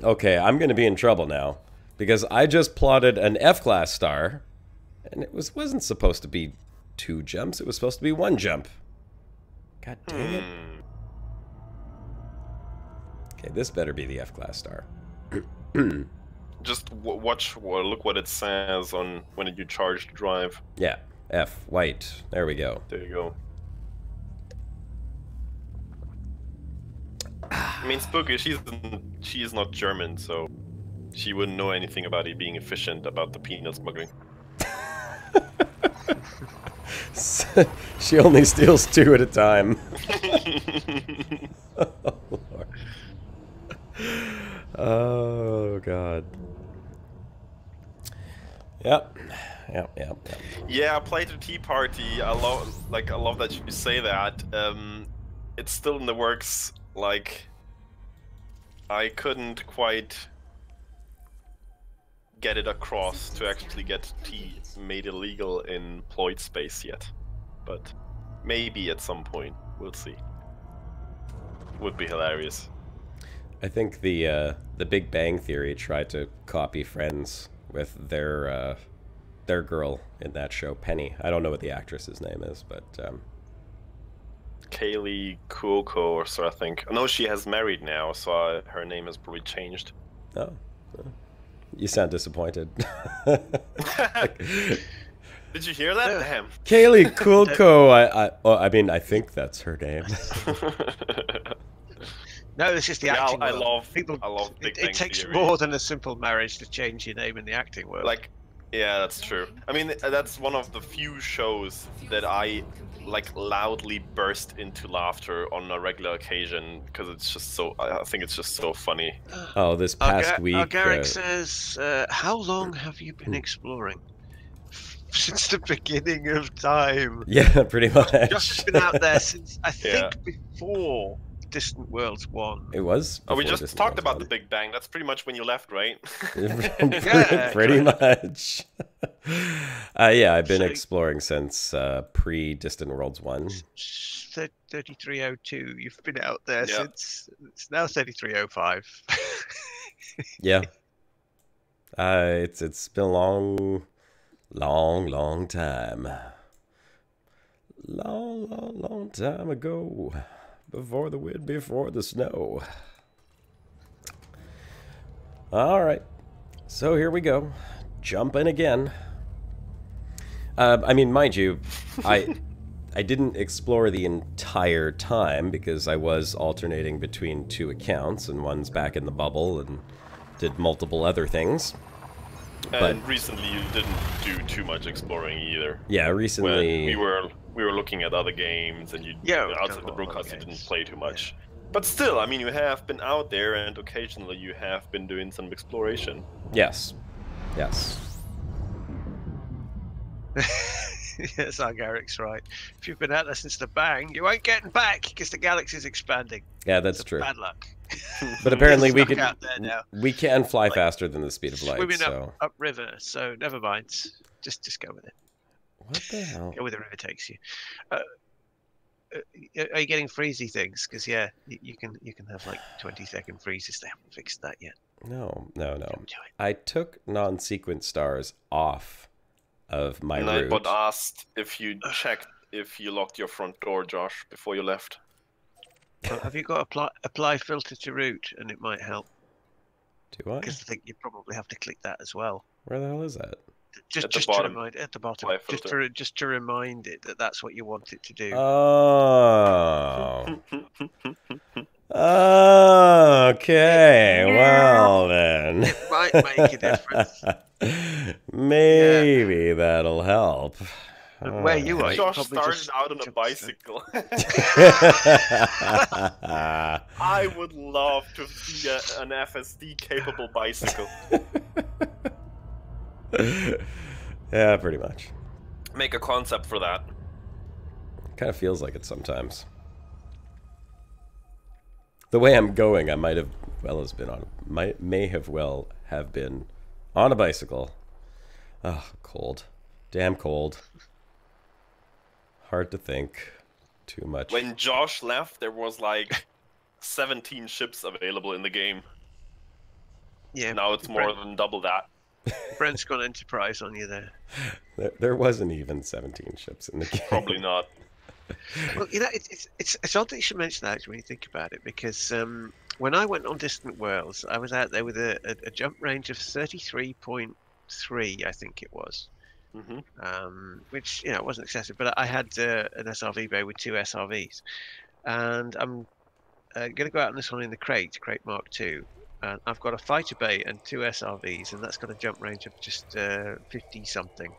Okay, I'm going to be in trouble now. Because I just plotted an F-class star. And it wasn't supposed to be 2 jumps. It was supposed to be 1 jump. God dang it. Okay, this better be the F-class star. Just look what it says on when you charge the drive. Yeah, F, white. There we go. There you go. I mean, Spooky, she is not German, so she wouldn't know anything about it being efficient about the peanut smuggling. She only steals 2 at a time. Oh, Lord. Oh, Oh god. Yep. Yeah, play to Tea Party. I love that you say that. It's still in the works. Like, I couldn't quite get it across to actually get tea made illegal in Ploid space yet, but maybe at some point we'll see. Would be hilarious. I think the Big Bang Theory tried to copy Friends with their girl in that show, Penny. I don't know what the actress's name is, but Kaylee Cuoco or so, I think. No, she has married now, so her name has probably changed. oh, you sound disappointed. Did you hear that? Damn. Kaylee Cuoco. I mean, I think that's her name. No, it's just the Yeah, acting I world. love People. Big Bang It takes Theory. more than a simple marriage to change your name in the acting world. Like, yeah, that's true. I mean, that's one of the few shows that I like loudly burst into laughter on a regular occasion because it's just so. I think it's just so funny. Oh, this past week. Garrick says, "How long have you been exploring?" Since the beginning of time. Yeah, pretty much. Josh has been out there since I Yeah. think before Distant Worlds 1. It was. Oh, we before just Disney talked Worlds about the one. Big Bang. That's pretty much when you left, right? Yeah, pretty much. Yeah, I've been So- exploring since pre-Distant Worlds 1. 3302. You've been out there Yeah. since it's now 3305. Yeah. It's been a long time. Long time ago. Before the wind, before the snow. All right. So here we go. Jumping again. I mean, mind you, I didn't explore the entire time because I was alternating between two accounts, and one's back in the bubble and did multiple other things. And recently, you didn't do too much exploring either. Yeah, When recently. we were looking at other games, and Yeah, we've outside done the a lot of broadcast, you games. didn't play too much. But still, I mean, you have been out there, and occasionally you have been doing some exploration. Yes. Yes. Yes, our Garrick's right. If you've been out there since the bang, you ain't getting back because the galaxy's expanding. Yeah, that's It's true. bad luck. But apparently we Stuck can out there now. we can fly faster than the speed of light. Swimming So up river, so never mind. Just go with it. what the hell? Go where the river takes you. Are you getting freezy things? Because yeah, you can have like 20-second freezes. They haven't fixed that yet. No. Don't do it. I took non-sequence stars off of my And I route. but asked if you checked if you locked your front door, Josh, before you left. Well, have you got apply filter to route, and it might help Do I? because I think you probably have to click that as well. Where the hell is that? Just At the to bottom. remind at the bottom, Apply filter. just to remind it that that's what you want it to do. Oh. Okay. Well then. It might make a difference. Maybe that'll help. And where you are, you Josh probably started just out on a jump- bicycle. I would love to see an FSD-capable bicycle. Yeah, pretty much. Make a concept for that. Kind of feels like it sometimes. The way I'm going, I might have may have been on a bicycle. Oh, cold. Damn cold. Hard to think. Too much. When Josh left, there was like 17 ships available in the game. Yeah, Now it's more than double that. Brent's got Enterprise on you there. There wasn't even 17 ships in the game. Probably not. Well, you know, it's odd that you should mention that when you think about it, because when I went on Distant Worlds, I was out there with a jump range of 33.3, I think it was. Which, you know, wasn't excessive, but I had an SRV bay with 2 SRVs, and I'm going to go out on this one in the crate Mark II, and I've got a fighter bay and 2 SRVs, and that's got a jump range of just 50 something.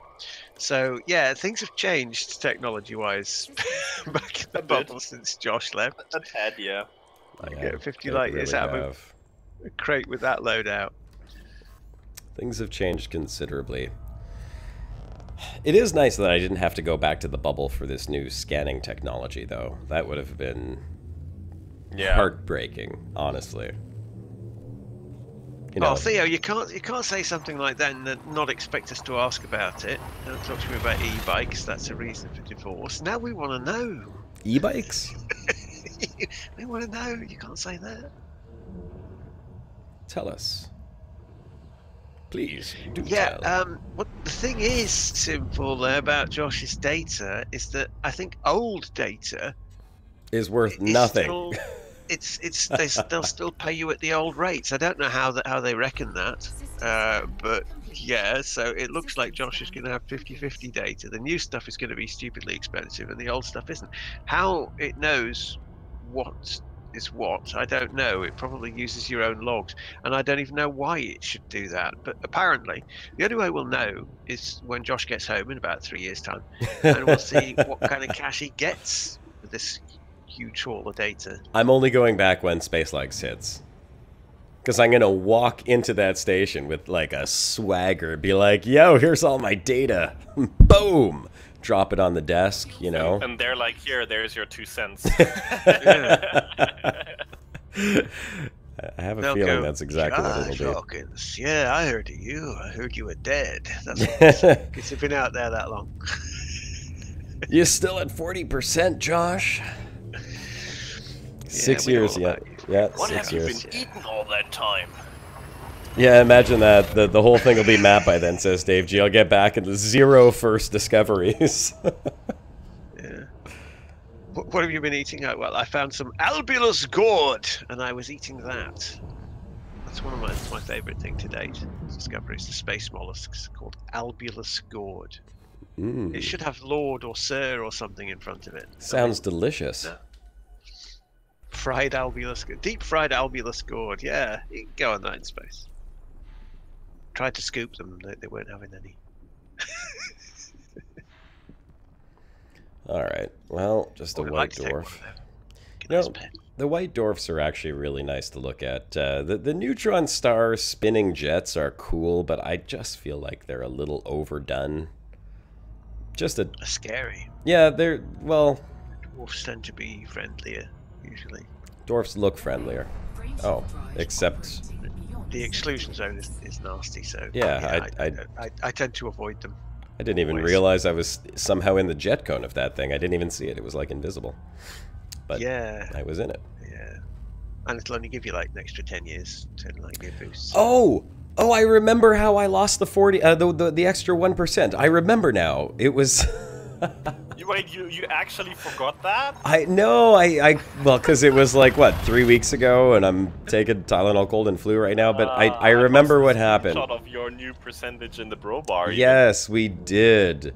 So yeah, things have changed technology-wise back in the A bit. bubble since Josh left. A tad, yeah. Yeah, Get 50 they light really years out of have. a crate with that loadout. Things have changed considerably. It is nice that I didn't have to go back to the bubble for this new scanning technology, though. That would have been heartbreaking, honestly. You know, Oh, Theo, you can't say something like that and not expect us to ask about it. Don't talk to me about e-bikes. That's a reason for divorce. Now we want to know. e-bikes? We want to know. You can't say that. Tell us. Please, do Yeah. tell. What the thing is, simple there about Josh's data is that I think old data Is worth is nothing. Still, they'll still pay you at the old rates. I don't know how they reckon that, but yeah. So it looks like Josh is going to have 50-50 data. The new stuff is going to be stupidly expensive, and the old stuff isn't. How it knows what is what, I don't know. It probably uses your own logs, and I don't even know why it should do that. But apparently, the only way we'll know is when Josh gets home in about 3 years' time, and we'll see what kind of cash he gets with this huge haul of data. I'm only going back when Space Legs hits. Because I'm going to walk into that station with like a swagger, be like, yo, here's all my data. Boom! Drop it on the desk, you know. And they're like, there's your 2 cents. I have a They'll feeling go, that's exactly what "Gosh, it'll Hawkins, yeah, I heard of you. I heard you were dead. That's what they say, because you've been out there that long. be. You still at 40%, Josh? 6 we know years, all yeah. about you. Yeah, What 6 have you years. been eating all that time? Yeah, imagine that. The whole thing will be mapped by then, says Dave G. I'll get back into 0 first discoveries. Yeah. What have you been eating? Well, I found some albulus gourd, and I was eating that. That's one of my favourite thing to date. Discoveries, the space mollusks called albulus gourd. It should have Lord or Sir or something in front of it. Sounds delicious. No. Fried albulus, deep fried albulus gourd. Yeah, you can go on that in space. Tried to scoop them, they weren't having any. All right. Well, just a I'd white like to take one dwarf. of them. Get You a nice know, pet. the white dwarfs are actually really nice to look at. The neutron star spinning jets are cool, but I just feel like they're a little overdone. Just a... They're scary. Yeah, they're... Well, Dwarfs tend to be friendlier, usually. dwarfs look friendlier. Oh, except... The exclusion zone is nasty, so Yeah, I tend to avoid them. I didn't even Always. realize I was somehow in the jet cone of that thing. I didn't even see it. It was like invisible. But Yeah, I was in it. yeah. And it'll only give you like an extra 10 years to like your boost. Oh, I remember how I lost the 40, the extra 1%. I remember now. It was... You actually forgot that? I well, because it was like, what, 3 weeks ago, and I'm taking Tylenol cold and flu right now, but I remember what happened. Shot of your new percentage in the bro bar. Yes, we did.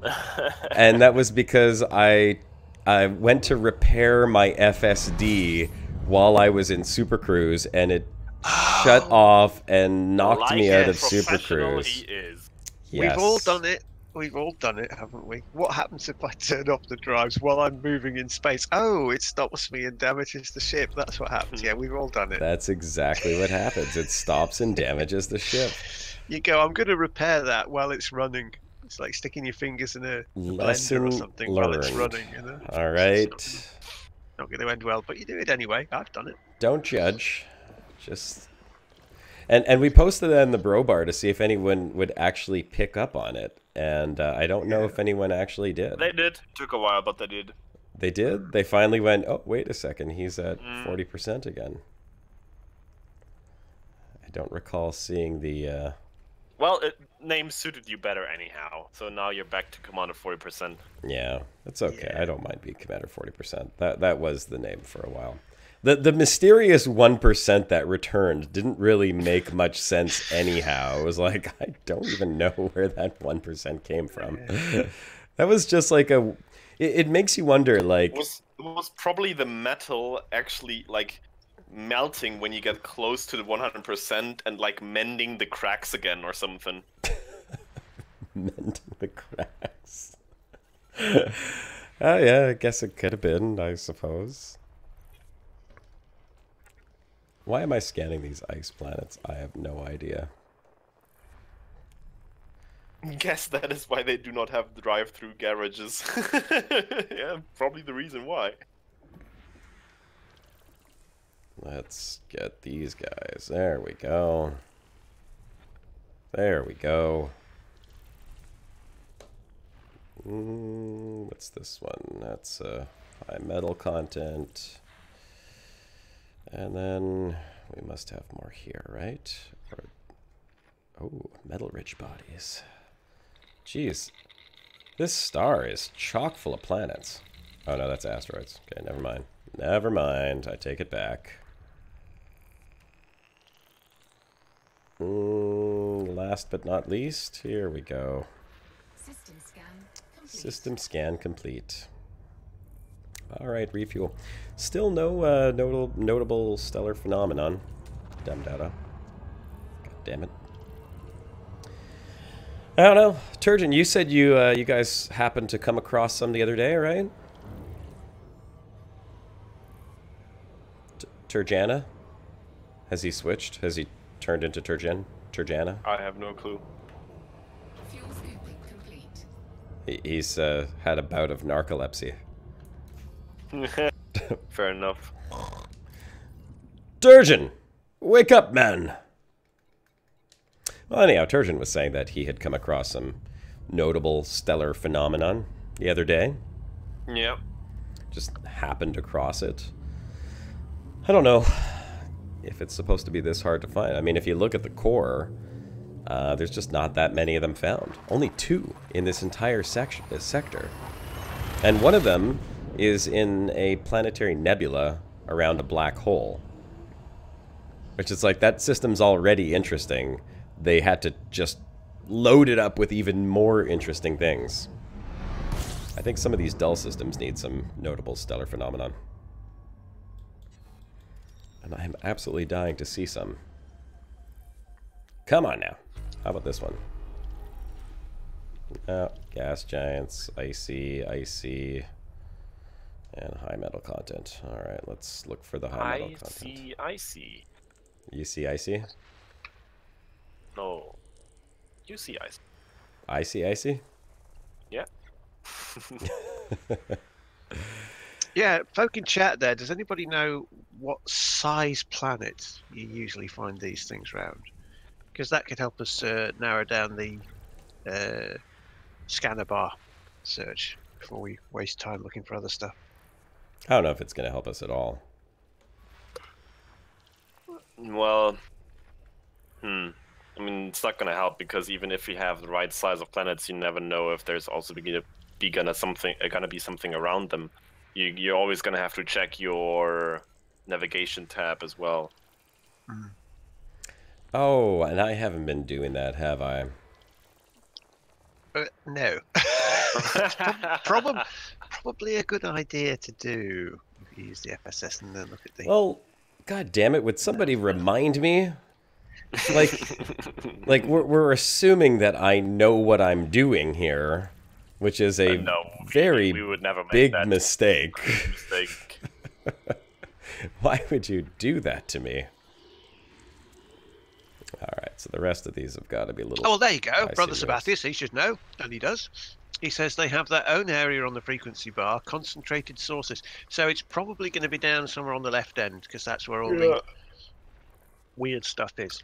And that was because I went to repair my FSD while I was in Super Cruise, and it shut off and knocked me out of Super Cruise. He is. Yes. We've all done it. We've all done it, haven't we? What happens if I turn off the drives while I'm moving in space? Oh, it stops me and damages the ship. That's what happens. Yeah, we've all done it. That's exactly what happens. It stops and damages the ship. You go, I'm going to repair that while it's running. It's like sticking your fingers in a blender Lesson or something while it's learned. running. You know? All right. Not going to end well, but you do it anyway. I've done it. Don't judge. Just... And we posted that in the bro bar to see if anyone would actually pick up on it. And I don't know if anyone actually did. They did. Took a while, but they did. They did? They finally went, oh, wait a second, he's at 40% again. I don't recall seeing the... Well, name suited you better anyhow, so now you're back to Commander 40%. Yeah, that's okay. Yeah. I don't mind being Commander 40%. That was the name for a while. The mysterious 1% that returned didn't really make much sense anyhow. It was like, I don't even know where that 1% came from. That was just like a... It makes you wonder, like... It was probably the metal actually, like, melting when you get close to the 100% and, like, mending the cracks again or something. Mending the cracks. Oh, yeah, I guess it could have been, I suppose. Why am I scanning these ice planets? I have no idea. Guess that is why they do not have drive-through garages. Yeah, probably the reason why. Let's get these guys. There we go. There we go. What's this one? That's high metal content. And then we must have more here, right? Or, oh, metal-rich bodies. Jeez. This star is chock full of planets. Oh, no, that's asteroids. Okay, never mind. Never mind. I take it back. Last but not least, here we go. System scan complete. System scan complete. All right, refuel. Still no notable stellar phenomenon. Dumb data. God damn it. I don't know. Turgeon, you said you guys happened to come across some the other day, right? Turjana? Has he switched? Has he turned into Turjana? I have no clue. Fuel scooping complete. He's had a bout of narcolepsy. Fair enough. Turgeon! Wake up, man! Well, anyhow, Turgeon was saying that he had come across some notable stellar phenomenon the other day. Yeah. Just happened across it. I don't know if it's supposed to be this hard to find. I mean, if you look at the core, there's just not that many of them found. Only 2 in this entire sector. And one of them is in a planetary nebula around a black hole. Which is like, that system's already interesting. They had to just load it up with even more interesting things. I think some of these dull systems need some notable stellar phenomenon. And I'm absolutely dying to see some. Come on now. How about this one? Oh, gas giants, icy, and high metal content. All right, let's look for the high metal content. I see. You see icy? No. You see ice. Icy? Yeah. Yeah, folk in chat there, does anybody know what size planets you usually find these things around? Because that could help us narrow down the scanner bar search before we waste time looking for other stuff. I don't know if it's going to help us at all. Well, I mean, it's not going to help because even if we have the right size of planets, you never know if there's also gonna be something around them. You're always going to have to check your navigation tab as well. Oh, and I haven't been doing that, have I? No. Probably a good idea to do. If you use the FSS and then look at the... Well, god damn it, would somebody remind me? Like we're assuming that I know what I'm doing here, which is a very we would never make big that mistake. mistake. Why would you do that to me? Alright, so the rest of these have got to be a little... Oh, well, there you go. icy Brother risk. Sabathius, he should know, and he does. He says they have their own area on the frequency bar, concentrated sources. So it's probably going to be down somewhere on the left end, because that's where all the weird stuff is.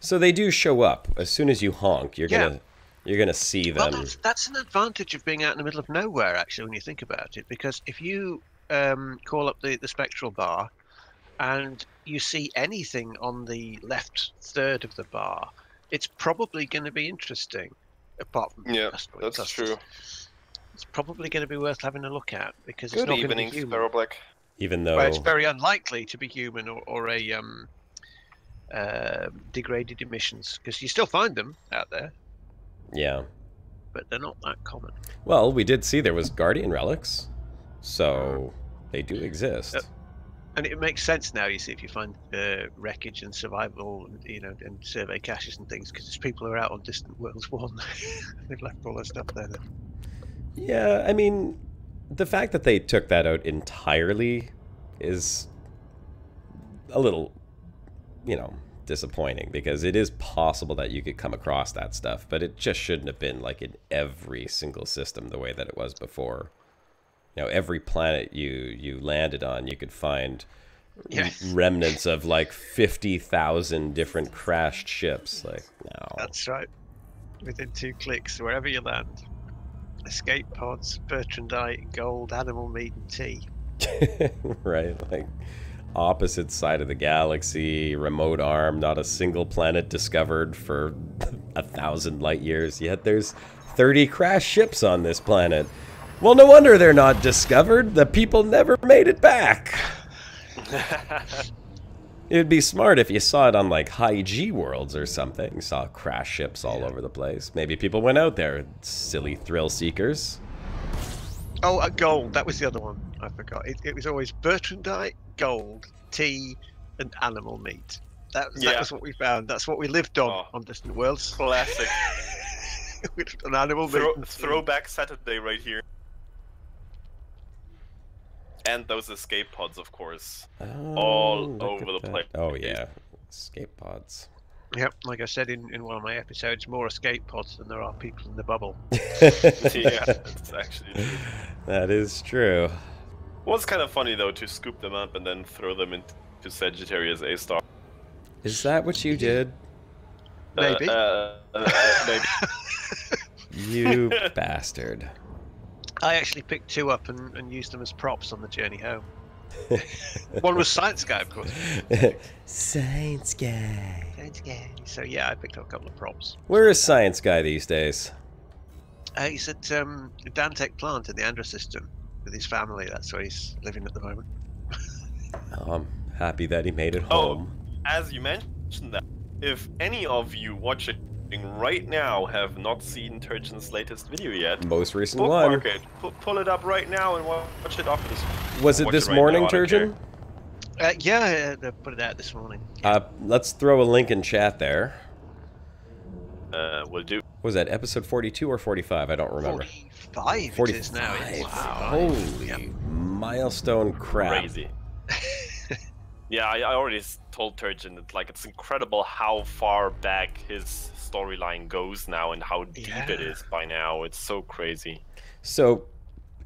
So they do show up. As soon as you honk, you're gonna see them. Well, that's an advantage of being out in the middle of nowhere, actually, when you think about it. Because if you call up the spectral bar and you see anything on the left third of the bar, it's probably going to be interesting. Apart from that's true. It's probably going to be worth having a look at because it's Good not evening, going to be human. Sparrow Black. Even though Well, it's very unlikely to be human or a degraded emissions, because you still find them out there, yeah. but they're not that common. Well, we did see there was Guardian relics, so they do exist. And it makes sense now, you see, if you find wreckage and survival, and survey caches and things, because it's people who are out on distant worlds one. They've left all their stuff there. Yeah, I mean, the fact that they took that out entirely is a little, disappointing because it is possible that you could come across that stuff, but it just shouldn't have been like in every single system the way that it was before. You know, every planet you landed on, you could find remnants of like 50,000 different crashed ships. Like, no. That's right. Within 2 clicks, wherever you land. Escape pods, Bertrandite, gold, animal meat, and tea. Right, like opposite side of the galaxy, remote arm, not a single planet discovered for 1,000 light years, yet there's 30 crashed ships on this planet. Well, no wonder they're not discovered. The people never made it back. It'd be smart if you saw it on like high G worlds or something. Saw crash ships all over the place. Maybe people went out there, silly thrill seekers. Oh, gold. That was the other one. I forgot. It was always Bertrandite, gold, tea, and animal meat. That was what we found. That's what we lived on Distant Worlds. Classic. With an animal meat. Throwback Saturday right here. And those escape pods, of course. All over the place. Oh, yeah. Escape pods. Yep, like I said in one of my episodes, more escape pods than there are people in the bubble. Yeah, that's actually true. That is true. Was kind of funny, though, to scoop them up and then throw them into Sagittarius A-star. Is that what you did? Maybe. Maybe. You bastard. I actually picked 2 up and used them as props on the journey home. One was Science Guy, of course. Science Guy. Science Guy. So yeah, I picked up a couple of props. Where is Science Guy these days? He's at Dantec plant in the Andra system with his family. That's where he's living at the moment. Oh, I'm happy that he made it home. As you mentioned that, if any of you watching right now have not seen Turgeon's latest video yet, Most recent one. bookmark it. Pull it up right now and watch it after this. Was it this morning, Turgeon? Yeah, they put it out this morning. Let's throw a link in chat there. We'll do. Was that episode 42 or 45? I don't remember. 45 it is now. It's Wow. Holy milestone crap. Crazy. Yeah, I already told Turgeon that it's incredible how far back his storyline goes now and how deep it is by now. It's so crazy. So,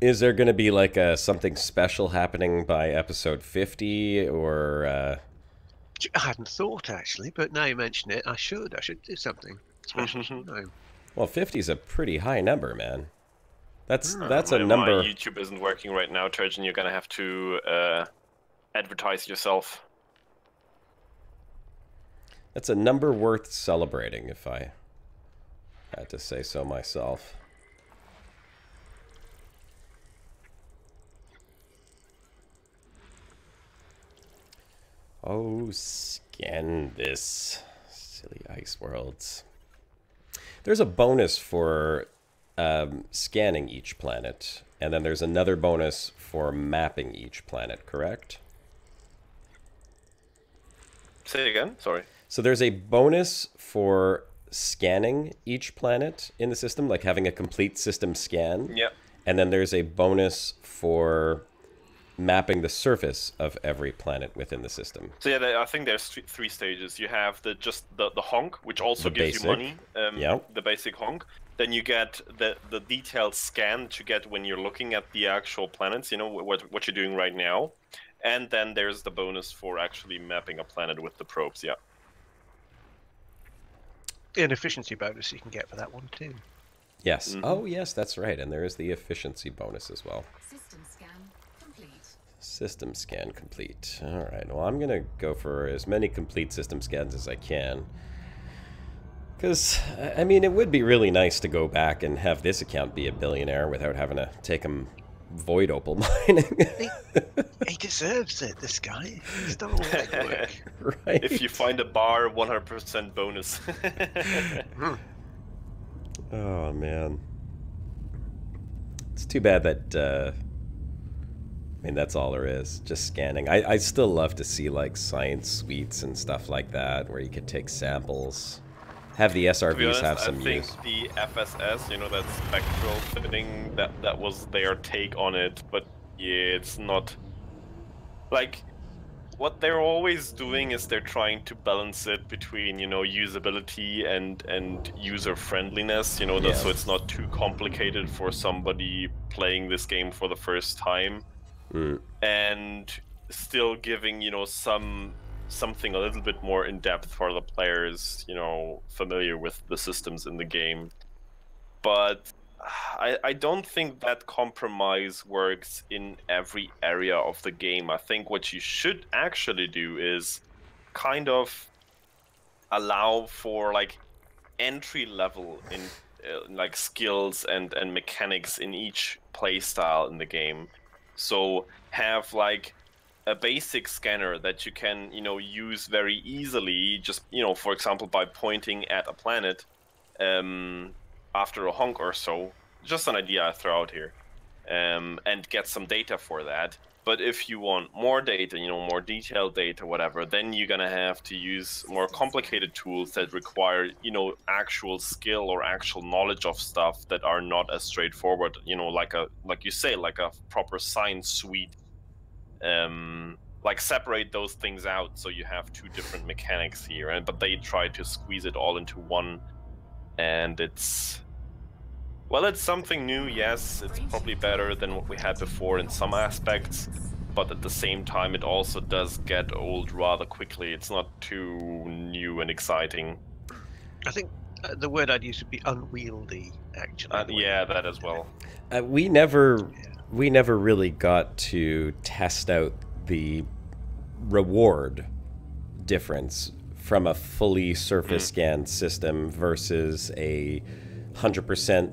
is there going to be like something special happening by episode 50 or? I hadn't thought actually, but now you mention it, I should do something special. No. Well, 50 is a pretty high number, man. That's a My number. YouTube isn't working right now, Turgeon. You're gonna have to advertise yourself. That's a number worth celebrating, if I had to say so myself. Oh, scan this. Silly ice worlds. There's a bonus for scanning each planet, and then there's another bonus for mapping each planet, correct? Say it again, sorry. So there's a bonus for scanning each planet in the system, like having a complete system scan. Yep. And then there's a bonus for mapping the surface of every planet within the system. So yeah, I think there's 3 stages. You have the honk, which also gives you money. The basic honk. Then you get the detailed scan to get when you're looking at the actual planets. You know what you're doing right now. And then there's the bonus for actually mapping a planet with the probes. Yeah. An efficiency bonus you can get for that one too. Yes. Mm-hmm. Oh, yes, that's right. And there is the efficiency bonus as well. System scan complete. System scan complete. All right. Well, I'm going to go for as many complete system scans as I can. Because, I mean, it would be really nice to go back and have this account be a billionaire without having to take him void opal mining. He deserves it, this guy. He's done all that work. Right. If you find a bar, 100% bonus. Oh, man. It's too bad that, I mean, that's all there is. Just scanning. I'd still love to see, like, science suites and stuff like that, where you could take samples. Have the SRVs have some use. I think the FSS, that spectral fitting, that was their take on it, but yeah, it's not... Like, what they're always doing is they're trying to balance it between, usability and user friendliness, Yeah. so it's not too complicated for somebody playing this game for the first time, and still giving, something a little bit more in depth for the players, familiar with the systems in the game. But I don't think that compromise works in every area of the game. I think what you should actually do is kind of allow for like entry level in like skills and mechanics in each playstyle in the game. So have like a basic scanner that you can, use very easily, just, for example, by pointing at a planet after a honk or so. Just an idea I throw out here, and get some data for that. But if you want more data, more detailed data, whatever, then you're gonna have to use more complicated tools that require, actual skill or actual knowledge of stuff that are not as straightforward, like you say, like a proper science suite. Like separate those things out so you have two different mechanics here, but they try to squeeze it all into one, and it's something new, yes. It's probably better than what we had before in some aspects, but at the same time it also does get old rather quickly. It's not too new and exciting. I think the word I'd use would be unwieldy, actually. Yeah, that as well. We never really got to test out the reward difference from a fully surface scan system versus a 100%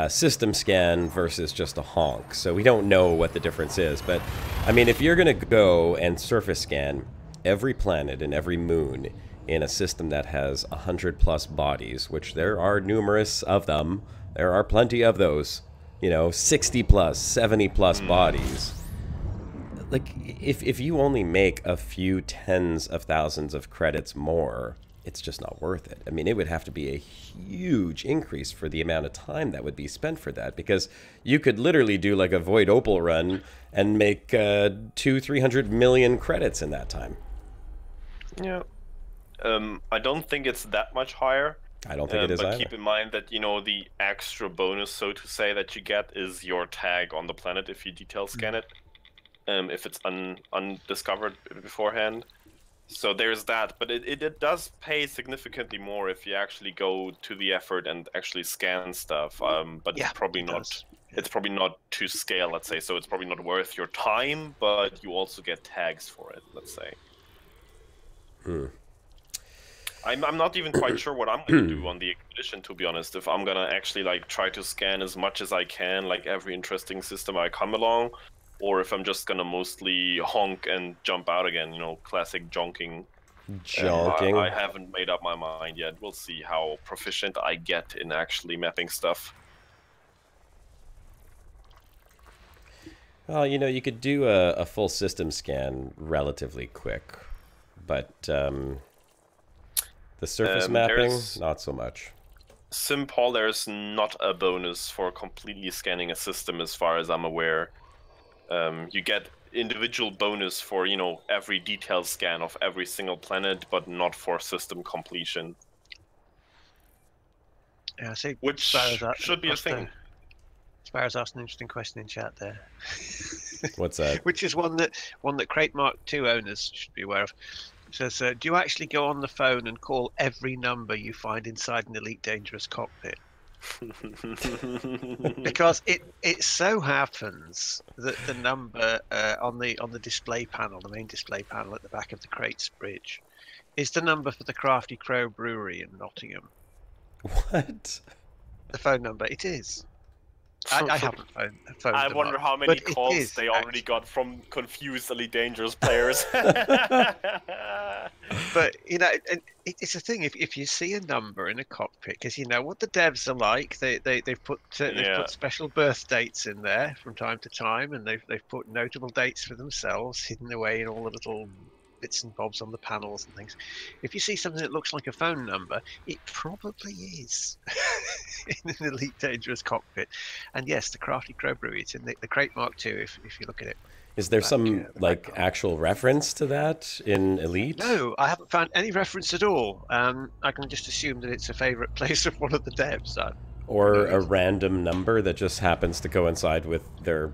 system scan versus just a honk. So we don't know what the difference is. But I mean, if you're going to go and surface scan every planet and every moon in a system that has 100+ bodies, which there are numerous of them, there are plenty of those, 60+, 70+ bodies. Like, if you only make a few tens of thousands of credits more, it's just not worth it. I mean, it would have to be a huge increase for the amount of time that would be spent for that, because you could literally do like a Void Opal run and make 200-300 million credits in that time. Yeah. I don't think it's that much higher. I don't think it is but either. keep in mind that, the extra bonus, so to say, that you get is your tag on the planet if you detail scan it, if it's undiscovered beforehand. So there's that, but it does pay significantly more if you actually go to the effort and actually scan stuff. But Yeah, it's probably it not. does. It's probably not to scale, let's say. So it's probably not worth your time, but you also get tags for it, let's say. I'm not even quite sure what I'm going to do on the expedition, to be honest. If I'm going to actually like try to scan as much as I can, like every interesting system I come along, or if I'm just going to mostly honk and jump out again, classic jonking. Jonking. I haven't made up my mind yet. We'll see how proficient I get in actually mapping stuff. Well, you could do a full system scan relatively quick, but the surface mapping, not so much. Paul, there's not a bonus for completely scanning a system as far as I'm aware. You get individual bonus for, every detailed scan of every single planet, but not for system completion. Yeah, I see. Which should be a thing. Sparrow's asked an interesting question in chat there. What's that? Which is one that Crate Mark II owners should be aware of. It says, do you actually go on the phone and call every number you find inside an Elite Dangerous cockpit? Because it so happens that the number on the display panel, the main display panel at the back of the Crates bridge, is the number for the Crafty Crow Brewery in Nottingham. What? The phone number, it is. I haven't phoned I them wonder up, how many but it calls is, they already actually. got from confused Elite Dangerous players. But it's a thing. If you see a number in a cockpit, because you know what the devs are like, they've put special birth dates in there from time to time, and they've put notable dates for themselves hidden away in all the little bits and bobs on the panels and things. If you see something that looks like a phone number, it probably is. in an Elite Dangerous cockpit. And yes, the Crafty Crow Brewery, it's in the Crate Mark II, if you look at it. Is there Back, some like back actual reference to that in Elite? No, I haven't found any reference at all. I can just assume that it's a favourite place of one of the devs. Or a random number that just happens to coincide with their...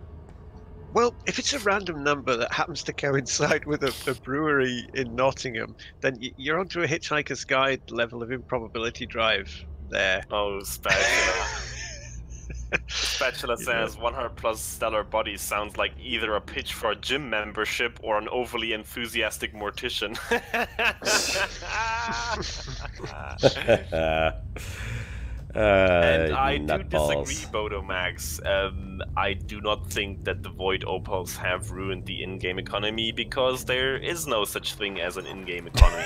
Well, if it's a random number that happens to coincide with a brewery in Nottingham, then you're onto a Hitchhiker's Guide level of improbability drive there. Oh, Spatula. Spatula says 100 plus stellar bodies sounds like either a pitch for a gym membership or an overly enthusiastic mortician. And I do disagree, Bodo Max. I do not think that the Void Opals have ruined the in-game economy because there is no such thing as an in-game economy.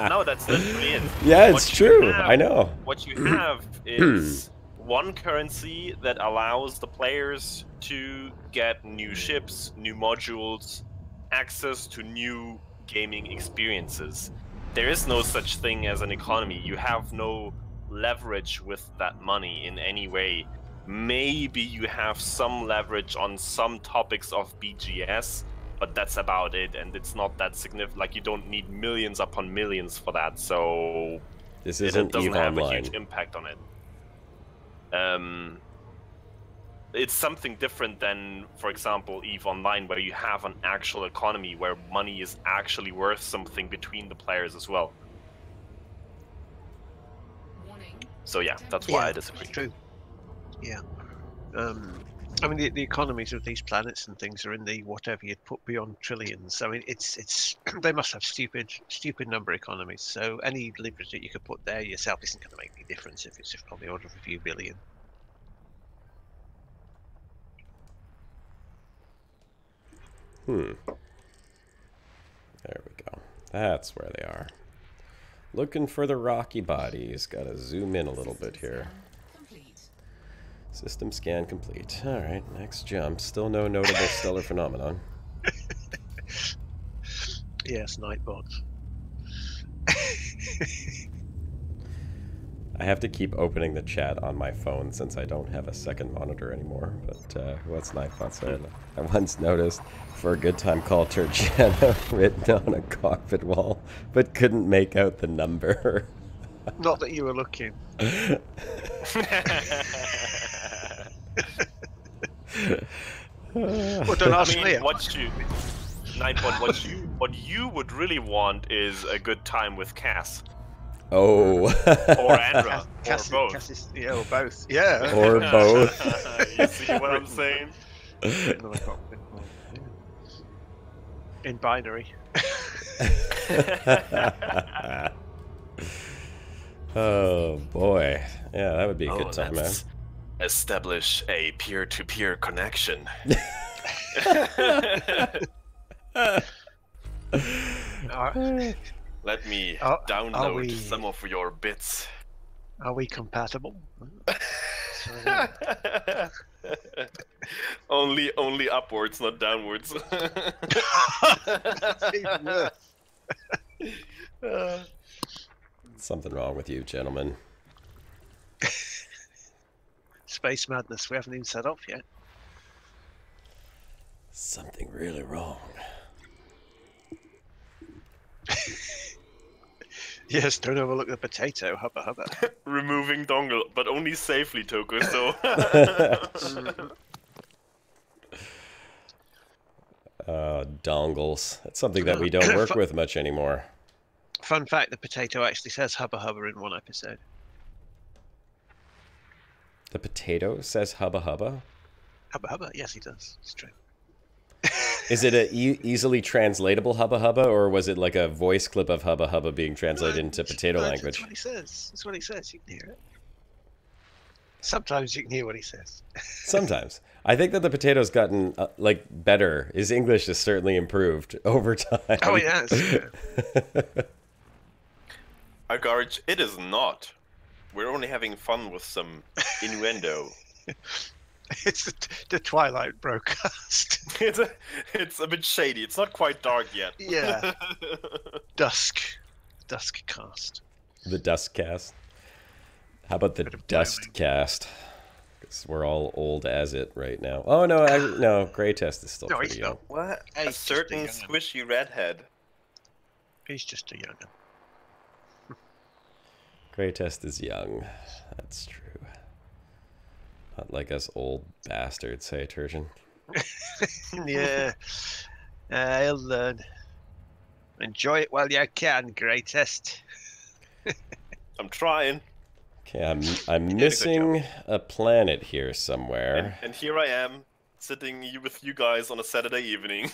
No, that's literally it. Yeah, it's true. I know. What you have is one currency that allows the players to get new ships, new modules, access to new gaming experiences. There is no such thing as an economy. You have no leverage with that money in any way. Maybe you have some leverage on some topics of BGS, but that's about it, and it's not that significant. Like, you don't need millions upon millions for that, so this isn't it doesn't EVE have Online. a huge impact on it. It's something different than, for example, EVE Online, where you have an actual economy where money is actually worth something between the players as well. So yeah, that's why I disagree. True. Yeah. I mean, the economies of these planets and things are in the whatever you'd put beyond trillions. I mean, it's they must have stupid number economies. So any leverage that you could put there yourself isn't going to make any difference if it's just on the order of a few billion. There we go. That's where they are. Looking for the rocky bodies. Gotta zoom in a little bit here. System scan complete. Alright, next jump. Still no notable stellar phenomenon. Yes, Nightbots. I have to keep opening the chat on my phone since I don't have a second monitor anymore. But what's Nightbot saying? I once noticed for a good time call Turchana written on a cockpit wall, but couldn't make out the number. Not that you were looking. Well, don't ask me. Nightbot, what you would really want is a good time with Cass. Oh. Or Andra. Cass, or both. Cass is, yeah, or both. Yeah. Or both. You see what I'm saying? Another cockpit. In binary. Oh boy. Yeah, that would be a good time, man. Establish a peer-to-peer connection. Let me download some of your bits. Are we compatible? Only upwards, not downwards. That's even worse. Something wrong with you, gentlemen. Space madness. We haven't even set off yet. Something really wrong. Yes, don't overlook the potato. Hubba hubba. Removing dongle, but only safely, Toko. So. Dongles. That's something that we don't work with much anymore. Fun fact: the potato actually says hubba hubba in one episode. The potato says hubba hubba? Hubba hubba. Yes, he does. It's true. Is it a easily translatable hubba hubba, or was it like a voice clip of hubba hubba being translated into potato language? That's what he says. That's what he says. You can hear it. Sometimes you can hear what he says. Sometimes. I think that the potato's gotten like better. His English has certainly improved over time. Oh, he has. Agarj, it is not. We're only having fun with some innuendo. It's the Twilight Brocast. It's a bit shady. It's not quite dark yet. Yeah. Dusk cast. The Dusk cast. How about the Bit of dust timing. cast? Because we're all old as it right now. Oh, no, no, Gray Test is still No, pretty he's young. not. What? Hey, A he's just a certain young'un. squishy redhead. He's just a young'un. Gray Test is young. That's true. Not like us old bastards, hey, Turgeon? Yeah. He'll learn. Enjoy it while you can, greatest. Okay, I'm trying. I'm did a good missing a planet here somewhere. And here I am, sitting with you guys on a Saturday evening.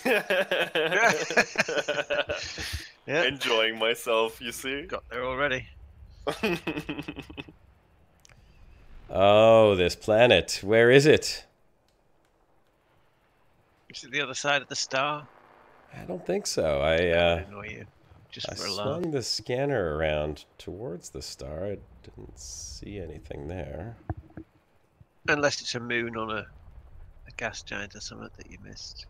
Yeah, Enjoying myself, you see? got there already. Oh, this planet. Where is it? Is it the other side of the star? I don't think so. That would annoy you. Just I for a laugh. swung the scanner around towards the star. I didn't see anything there. Unless it's a moon on a gas giant or something that you missed.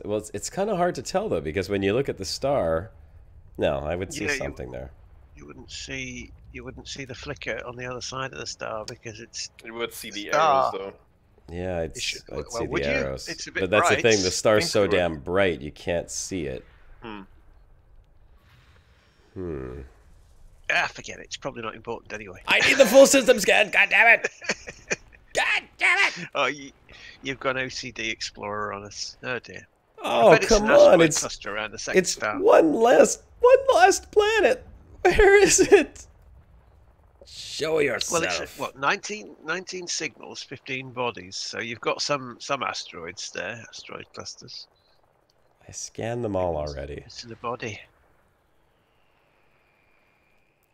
Well, it's kind of hard to tell, though, because when you look at the star... No, I would see Yeah, something there. You wouldn't see the flicker on the other side of the star because it's You would see the Star. arrows, though. Yeah, It should- I'd well, see would the you? arrows. It's a bit But that's the bright. thing, the star's Think so you would. damn bright, you can't see it. Hmm. forget it. It's probably not important anyway. I need the full system scan, god damn it! God damn it! Oh, you've got OCD Explorer on us. Oh dear. I Oh, bet it's come an on, asteroid it's cluster around the second star. one last planet. Where is it? Show yourself. Well, it's 19 signals, 15 bodies. So you've got some asteroids there, asteroid clusters. I scanned them all already. It's in the body.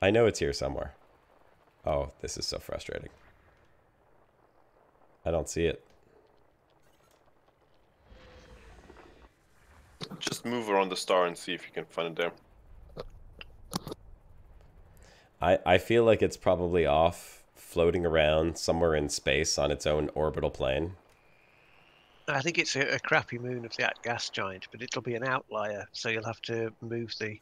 I know it's here somewhere. Oh, this is so frustrating. I don't see it. Just move around the star and see if you can find it there. I feel like it's probably off, floating around somewhere in space on its own orbital plane. I think it's a crappy moon of that gas giant, but it'll be an outlier, so you'll have to move the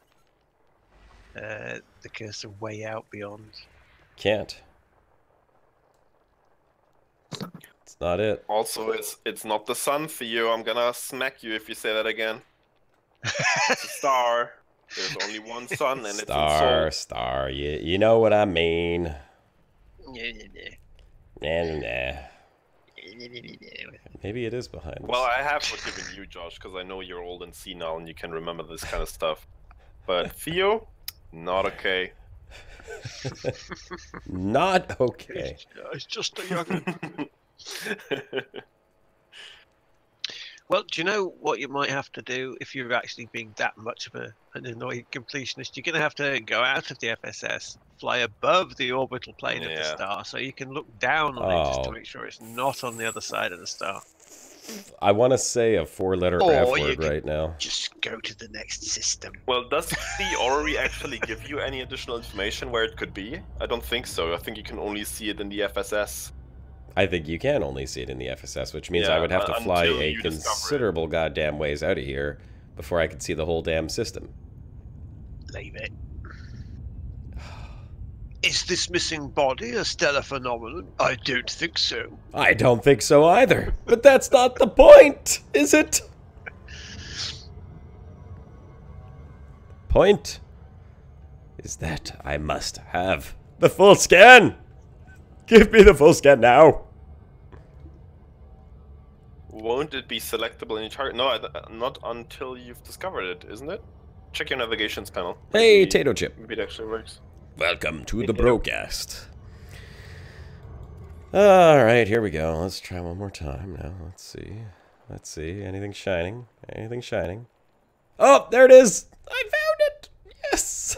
cursor way out beyond. Can't. It's not it. Also, it's not the sun for you. I'm gonna smack you if you say that again. It's a star. There's only one sun, and it's in Seoul. Star. You know what I mean. Nah. Maybe it is behind us. Well, I have forgiven you, Josh, because I know you're old and senile and you can remember this kind of stuff. But Theo, not okay. Not okay. It's just a young. Well, do you know what you might have to do if you're actually being that much of an annoying completionist? You're going to have to go out of the FSS, fly above the orbital plane of the Yeah. star, so you can look down on it just to Oh. make sure it's not on the other side of the star. I want to say a four-letter Or F you word could- right now. Just go to the next system. Well, does the orrery actually give you any additional information where it could be? I don't think so. I think you can only see it in the FSS. I think you can only see it in the FSS, which means I Yeah, would have to fly until a you discover it. considerable goddamn ways out of here before I could see the whole damn system. Leave it. Is this missing body a stellar phenomenon? I don't think so. I don't think so either. But that's not the point, is it? Point is that I must have the full scan. Give me the full scan now. Won't it be selectable in your target? No, not until you've discovered it, isn't it? Check your navigations panel. Hey, Maybe- Tato Chip. Maybe it actually works. Welcome to the Brocast. All right, here we go. Let's try one more time now. Let's see. Anything shining? Anything shining? Oh, there it is. I found it. Yes.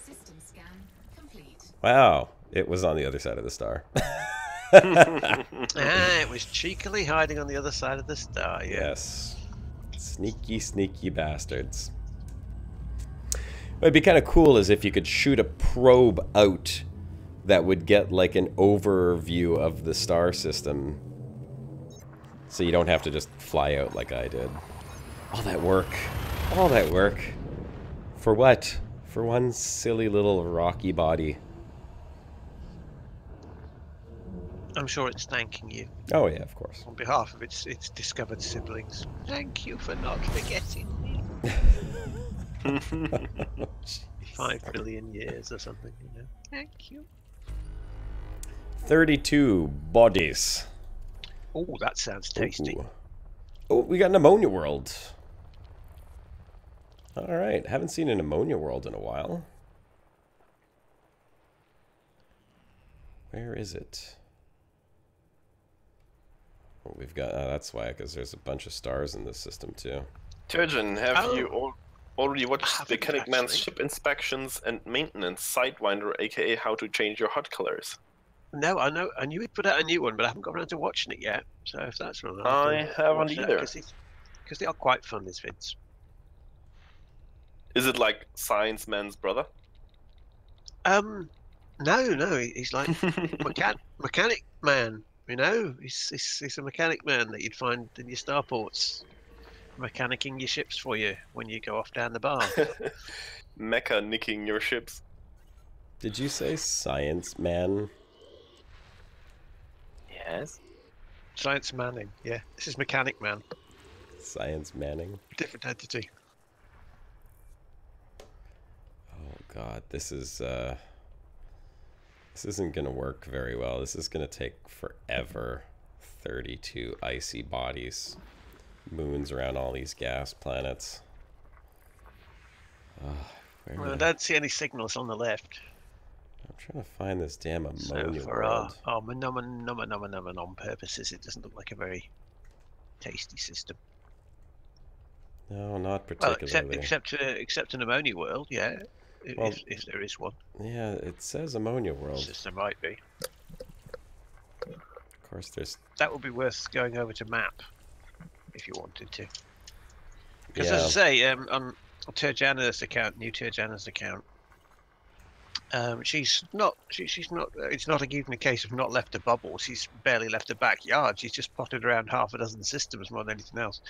System scan complete. Wow. It was on the other side of the star. It was cheekily hiding on the other side of the star, yeah. Yes. Sneaky, sneaky bastards. What'd be kind of cool is if you could shoot a probe out that would get like an overview of the star system. So you don't have to just fly out like I did. All that work For what? For one silly little rocky body. I'm sure it's thanking you Oh yeah, of course. on behalf of its discovered siblings. Thank you for not forgetting me. 5 billion years or something, you know. Thank you. 32 bodies. Oh, that sounds tasty. Ooh. Oh, we got an ammonia world. All right, haven't seen an ammonia world in a while. Where is it? Oh, we've got. that's why, because there's a bunch of stars in this system too. Turgeon, have Oh. you already watched Haven't Mechanic Man's actually. ship inspections and maintenance Sidewinder, aka how to change your HUD colors? No, I know. I knew he'd put out a new one, but I haven't got around to watching it yet. So if that's wrong, I haven't either. Because they are quite fun, these vids. Is it like Science Man's brother? No, he's like mechanic man. You know, he's a mechanic man that you'd find in your starports, mechanicking your ships for you when you go off down the bar. Mecha nicking your ships. Did you say science man? Yes. Science Manning, yeah. This is Mechanic Man, Science Manning. different entity. Oh god, this isn't gonna work very well. This is gonna take forever. 32 icy bodies, moons around all these gas planets. Where Well, I am I? don't see any signals on the left. I'm trying to find this damn So ammonia for world. our nom purposes, it doesn't look like a very tasty system. No, not Well, particularly. except an ammonia world, yeah. Well, If there is one, yeah, it says ammonia world. since there might be. Of course, there's. That would be worth going over to map if you wanted to. Because Yeah. as I say, on Turjana's account, new Turjana's account, she's not. It's not even a case of not left a bubble. She's barely left a backyard. She's just potted around half a dozen systems more than anything else,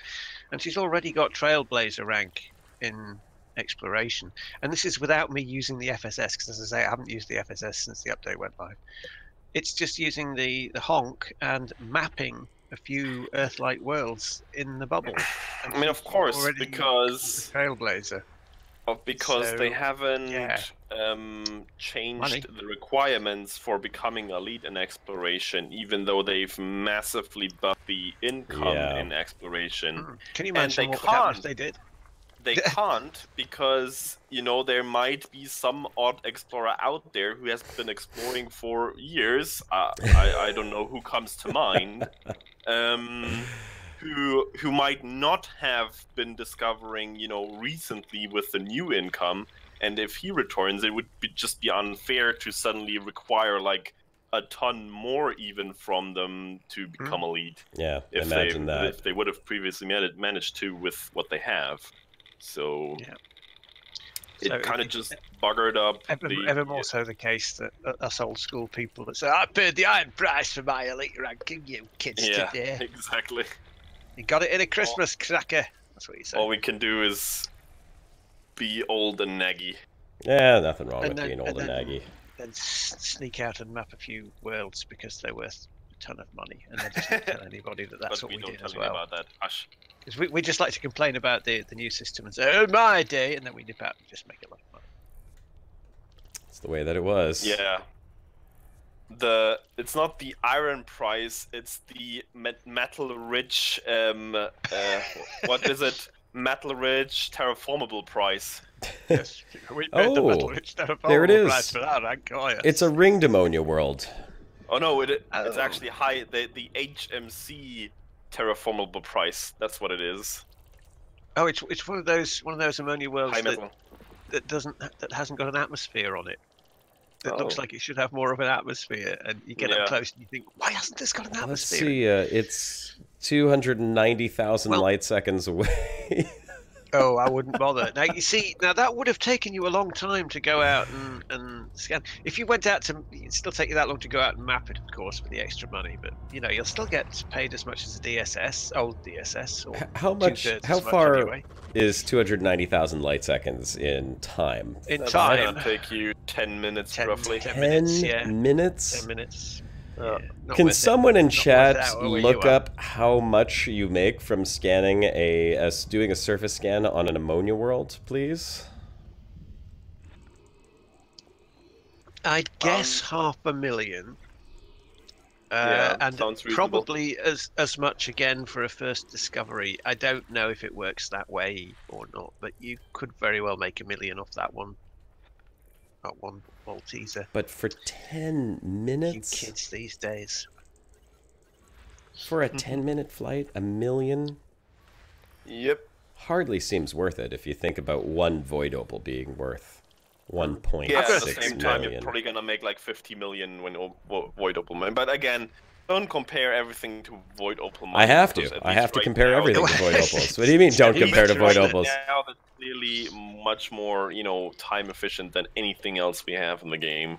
and she's already got Trailblazer rank in exploration. And this is without me using the FSS, because as I say, I haven't used the FSS since the update went live. It's just using the honk and mapping a few Earth-like worlds in the bubble. And I mean, of she's course, already because got the Trailblazer. because they So, haven't yeah. changed Money. the requirements for becoming a lead in exploration, even though they've massively buffed the income Yeah. in exploration. Can you And imagine they what would happen if can't. they did? They can't because, you know, there might be some odd explorer out there who has been exploring for years. I don't know who comes to mind. Who might not have been discovering, you know, recently with the new income. And if he returns, it would just be unfair to suddenly require like a ton more even from them to become a lead. Yeah, If imagine that. if they would have previously managed to with what they have. So Yeah. it So kind of it- just buggered up Ever more so the case that us old school people that say, I paid the iron price for my elite ranking, you kids Yeah, today. exactly. You got it in a Christmas cracker. That's what you say. All we can do is be old and naggy. Yeah, nothing wrong And with then- being old and and then- naggy. Then sneak out and map a few worlds because they're worth a ton of money. And then just not tell anybody that that's But what we don't did tell as me well. about that. Hush. Because we just like to complain about the new system and say, oh, my day, and then we nip out and just make it like money. It's the way that it was. Yeah. It's not the iron price, it's the metal rich what is it? Metal rich terraformable price. Yes, we paid the Oh, metal rich there it is. price for that rank. Oh, yes. It's a ringed ammonia world. Oh no, it's Oh. actually high the HMC terraformable price. That's what it is. Oh, it's one of those ammonia worlds High that, metal. that hasn't got an atmosphere on it. It looks Oh. like it should have more of an atmosphere, and you get Yeah. up close and you think, why hasn't this got an Let's atmosphere? see. It's 290,000 Well- light seconds away. Oh, I wouldn't bother. Now you see, now that would have taken you a long time to go out and scan. If you went out to, it'd still take you that long to go out and map it, of course, for the extra money. But you know, you'll still get paid as much as a DSS, old DSS, or How much? two-thirds How as much far anyway. is 290,000 light seconds in time? In That's time, gonna take you 10 minutes 10 roughly. 10 minutes, yeah. minutes? 10 minutes. Yeah. Not Can worth it. someone in Not worth chat it out where you look are. up how much you make from scanning doing a surface scan on an ammonia world, please? I'd guess 500,000. Yeah, and sounds reasonable. probably as much again for a first discovery. I don't know if it works that way or not, but you could very well make $1 million off that one Malteser. But for 10 You minutes? kids these days. For a 10-minute flight, $1 million? Yep. Hardly seems worth it if you think about one void opal being worth 1.6 Yeah, at the million. same time, you're probably gonna make like 50 million when Void Opal mine. But again, don't compare everything to Void Opal mine. I have because to. at I least have to right compare now, everything to void opals. What do you mean don't compare to void opals? Now that's clearly much more, time efficient than anything else we have in the game.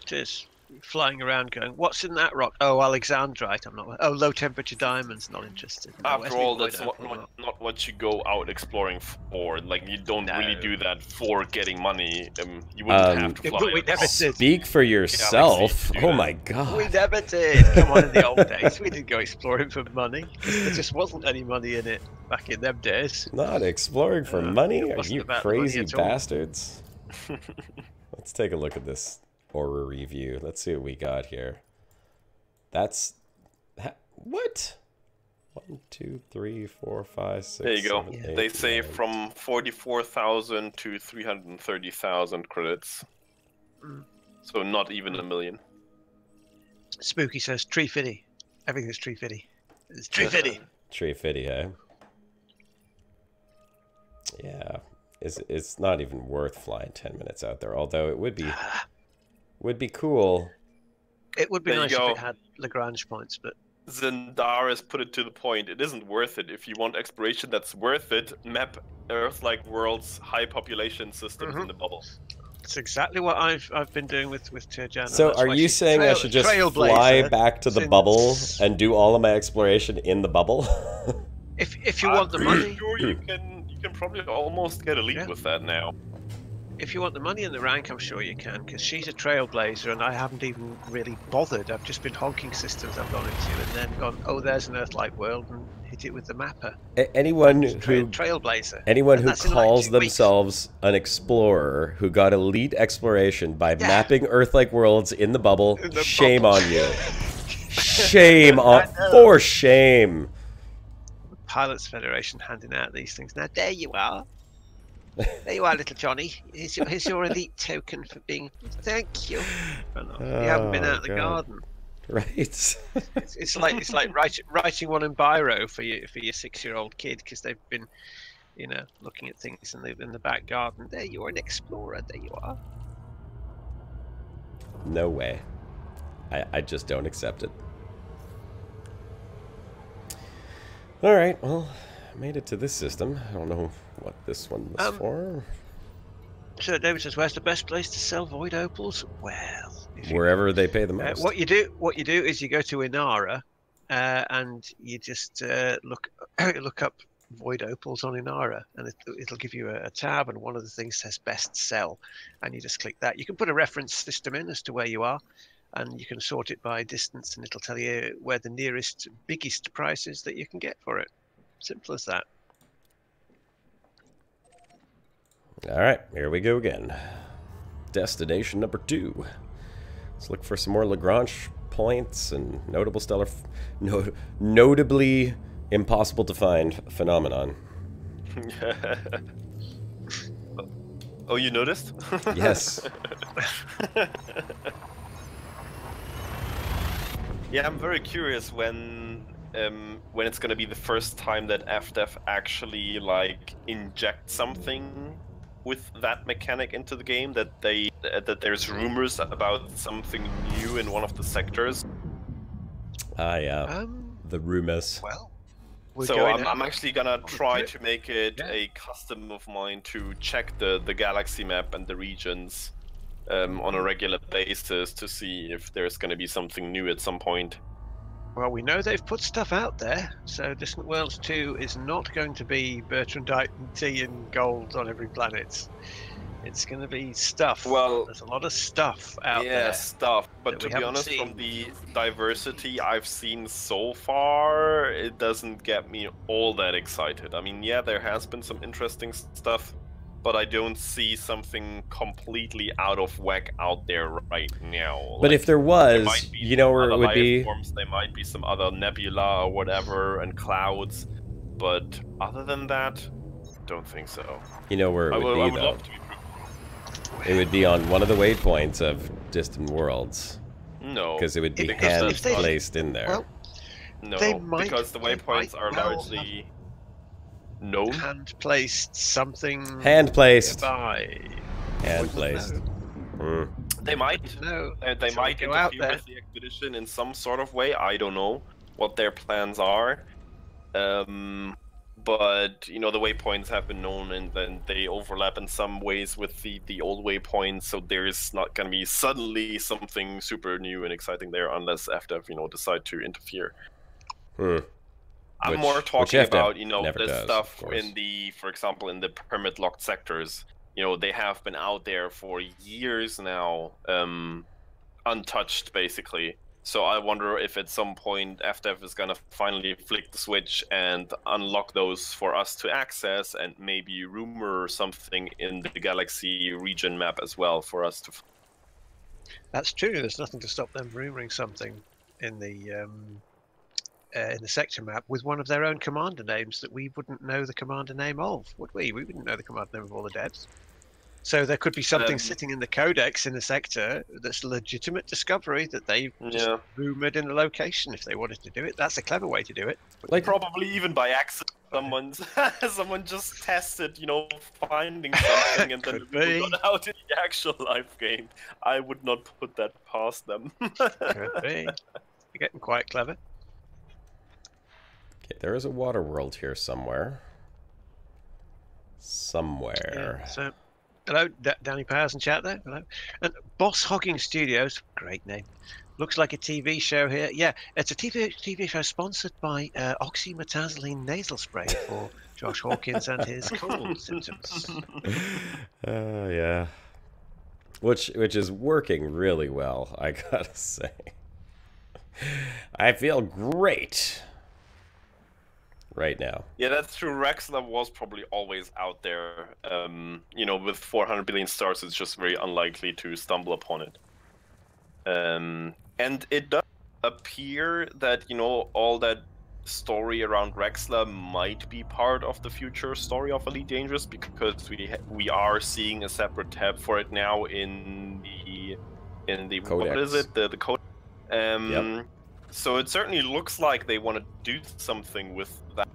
It is. Flying around going, what's in that rock? Oh, Alexandrite. I'm not. Oh, low temperature diamonds. Not interested. No, After where's all, my that's void opal? not what you go out exploring for. Like, you don't really No. do that for getting money. You wouldn't have to Yeah, fly. but we never across. did. Speak for yourself. Galaxy to do Oh that. my We god. never did. Come on, in the old days, we didn't go exploring for money. There just wasn't any money in it back in them days. Not exploring for it money? Are wasn't you about the money crazy at all. bastards? Let's take a look at this Aura review. Let's see what we got here. What? 1, 2, 3, 4, 5, 6. There you go. 7, 8, They say 9. from 44,000 to 330,000 credits. So not even $1 million. Spooky says tree fitty. Everything's tree fitty. It's tree fitty. Tree fitty, eh? Yeah. It's not even worth flying 10 minutes out there, although it would be cool. It would be There you nice if go. it had Lagrange points, but Zendar has put it to the point. It isn't worth it. If you want exploration that's worth it, map Earth-like worlds, high population systems in the bubble. it's exactly what I've been doing with Tirjana. So That's are why you she's saying I should just fly trailblazer back to the since- bubble and do all of my exploration in the bubble? If you want the money, Sure, you can probably almost get a lead Yeah. with that now. if you want the money and the rank, I'm sure you can, because she's a trailblazer, and I haven't even really bothered. I've just been honking systems I've gone into, and then gone, oh, there's an Earth-like world, and hit it with the mapper. Anyone who Trailblazer. Anyone And who that's in like calls 2 weeks. themselves an explorer who got elite exploration by mapping Earth-like worlds in the bubble, In the shame bubble. on you. Shame on, for shame. Pilots Federation handing out these things. Now, there you are. There you are, little Johnny. Here's your elite token for being. Thank you. Oh, no, you haven't been Oh, out of the God. garden. Right. It's like writing one in biro for your 6-year-old kid because they've been, looking at things in the back garden. There you are, an explorer. There you are. No way. I just don't accept it. All right, well, I made it to this system. I don't know what this one was for. So David says, "Where's the best place to sell void opals?" Well, if you- Wherever they pay the most. what you do is you go to Inara, and you just look up void opals on Inara, and it'll give you a tab, and one of the things says best sell, and you just click that. You can put a reference system in as to where you are, and you can sort it by distance, and it'll tell you where the nearest biggest price is that you can get for it. Simple as that. All right, here we go again. Destination number 2. Let's look for some more Lagrange points and notable stellar, notably impossible to find phenomenon. Oh, you noticed? Yes. Yeah, I'm very curious when it's gonna be the first time that FDev actually inject something with that mechanic into the game. That there's rumors about something new in one of the sectors. Ah, yeah. The rumors. Well, We're So going I'm out. actually gonna try good. to make it Yeah. a custom of mine to check the galaxy map and the regions on a regular basis to see if there's gonna be something new at some point. Well, we know they've put stuff out there, so Distant Worlds 2 is not going to be Bertrandite and tea and gold on every planet. It's going to be stuff. Well, There's a lot of stuff out yeah, there. stuff. But that to we be haven't honest, from seen. the diversity I've seen so far, it doesn't get me all that excited. I mean, yeah, there has been some interesting stuff, but I don't see something completely out of whack out there right now. But if there was, might be you know where other it would life be? forms, there might be some other nebula or whatever and clouds, but other than that, don't think so. You know where it I would be, would though? love to be proven. It would be on one of the waypoints of Distant Worlds. No, Because it would be because hand that's not- placed in there. Well, No, They might- because the they waypoints might are well largely known. hand placed something Hand placed. nearby. Hand Wouldn't placed. know. They might. No, They so might go out interfere there. with the expedition in some sort of way. I don't know what their plans are. But you know, the waypoints have been known, and then they overlap in some ways with the old waypoints. So there's not going to be suddenly something super new and exciting there, unless FDev, decide to interfere. I'm more Which talking FDev about never the does, stuff of course. in for example, in the permit locked sectors. They have been out there for years now, untouched basically. So I wonder if at some point FDev is gonna finally flick the switch and unlock those for us to access, and maybe rumor something in the galaxy region map as well for us to. That's true. There's nothing to stop them rumoring something in the sector map with one of their own commander names that we wouldn't know the commander name of, would we? We wouldn't know the commander name of all the devs. So there could be something sitting in the Codex in the sector that's a legitimate discovery that they just rumored in the location if they wanted to do it. That's a clever way to do it. Like, Probably even by accident, someone just tested, finding something, and then Could it be. got out in the actual live game. I would not put that past them. Could be. You're getting quite clever. okay, there is a water world here somewhere. Somewhere. Yeah, so, hello, Danny Powers in chat there. Hello. And Boss Hogging Studios, great name. Looks like a TV show here. Yeah, it's a TV show sponsored by oxymetazoline nasal spray for Josh Hawkins and his cold symptoms. Yeah. Which is working really well, I gotta say. I feel great right now. Yeah, that's true. Raxxla was probably always out there. With 400 billion stars, it's just very unlikely to stumble upon it. And it does appear that, all that story around Raxxla might be part of the future story of Elite Dangerous, because we are seeing a separate tab for it now in the Codex. What is it? The Codex. Yep. So it certainly looks like they want to do something with that.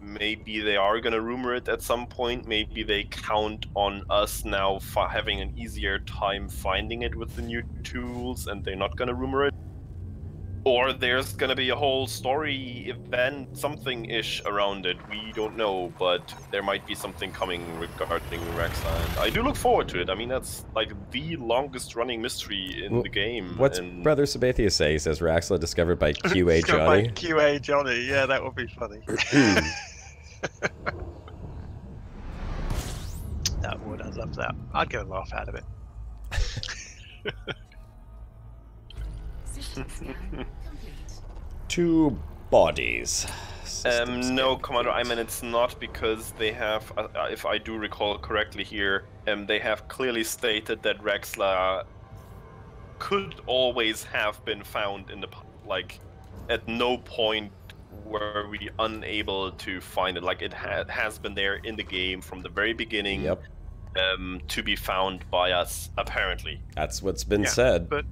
Maybe they are going to rumor it at some point. Maybe they count on us now having an easier time finding it with the new tools, and they're not going to rumor it. Or there's going to be a whole story event, something-ish around it. We don't know, but there might be something coming regarding Raxxla. And I do look forward to it. I mean, that's like the longest-running mystery in the game. What's and... Brother Sabathia say? He says Raxxla discovered by QA Discovered Johnny. by QA Johnny. Yeah, that would be funny. That would. I'd love that. I'd go and laugh out of it. System scan complete. 2 bodies. Systems No, game Commander complete. Ayman, it's not, because they have, if I do recall correctly here, they have clearly stated that Raxxla could always have been found in the, at no point were we unable to find it. Like, it has been there in the game from the very beginning. Yep. To be found by us, apparently. That's what's been Yeah, said. But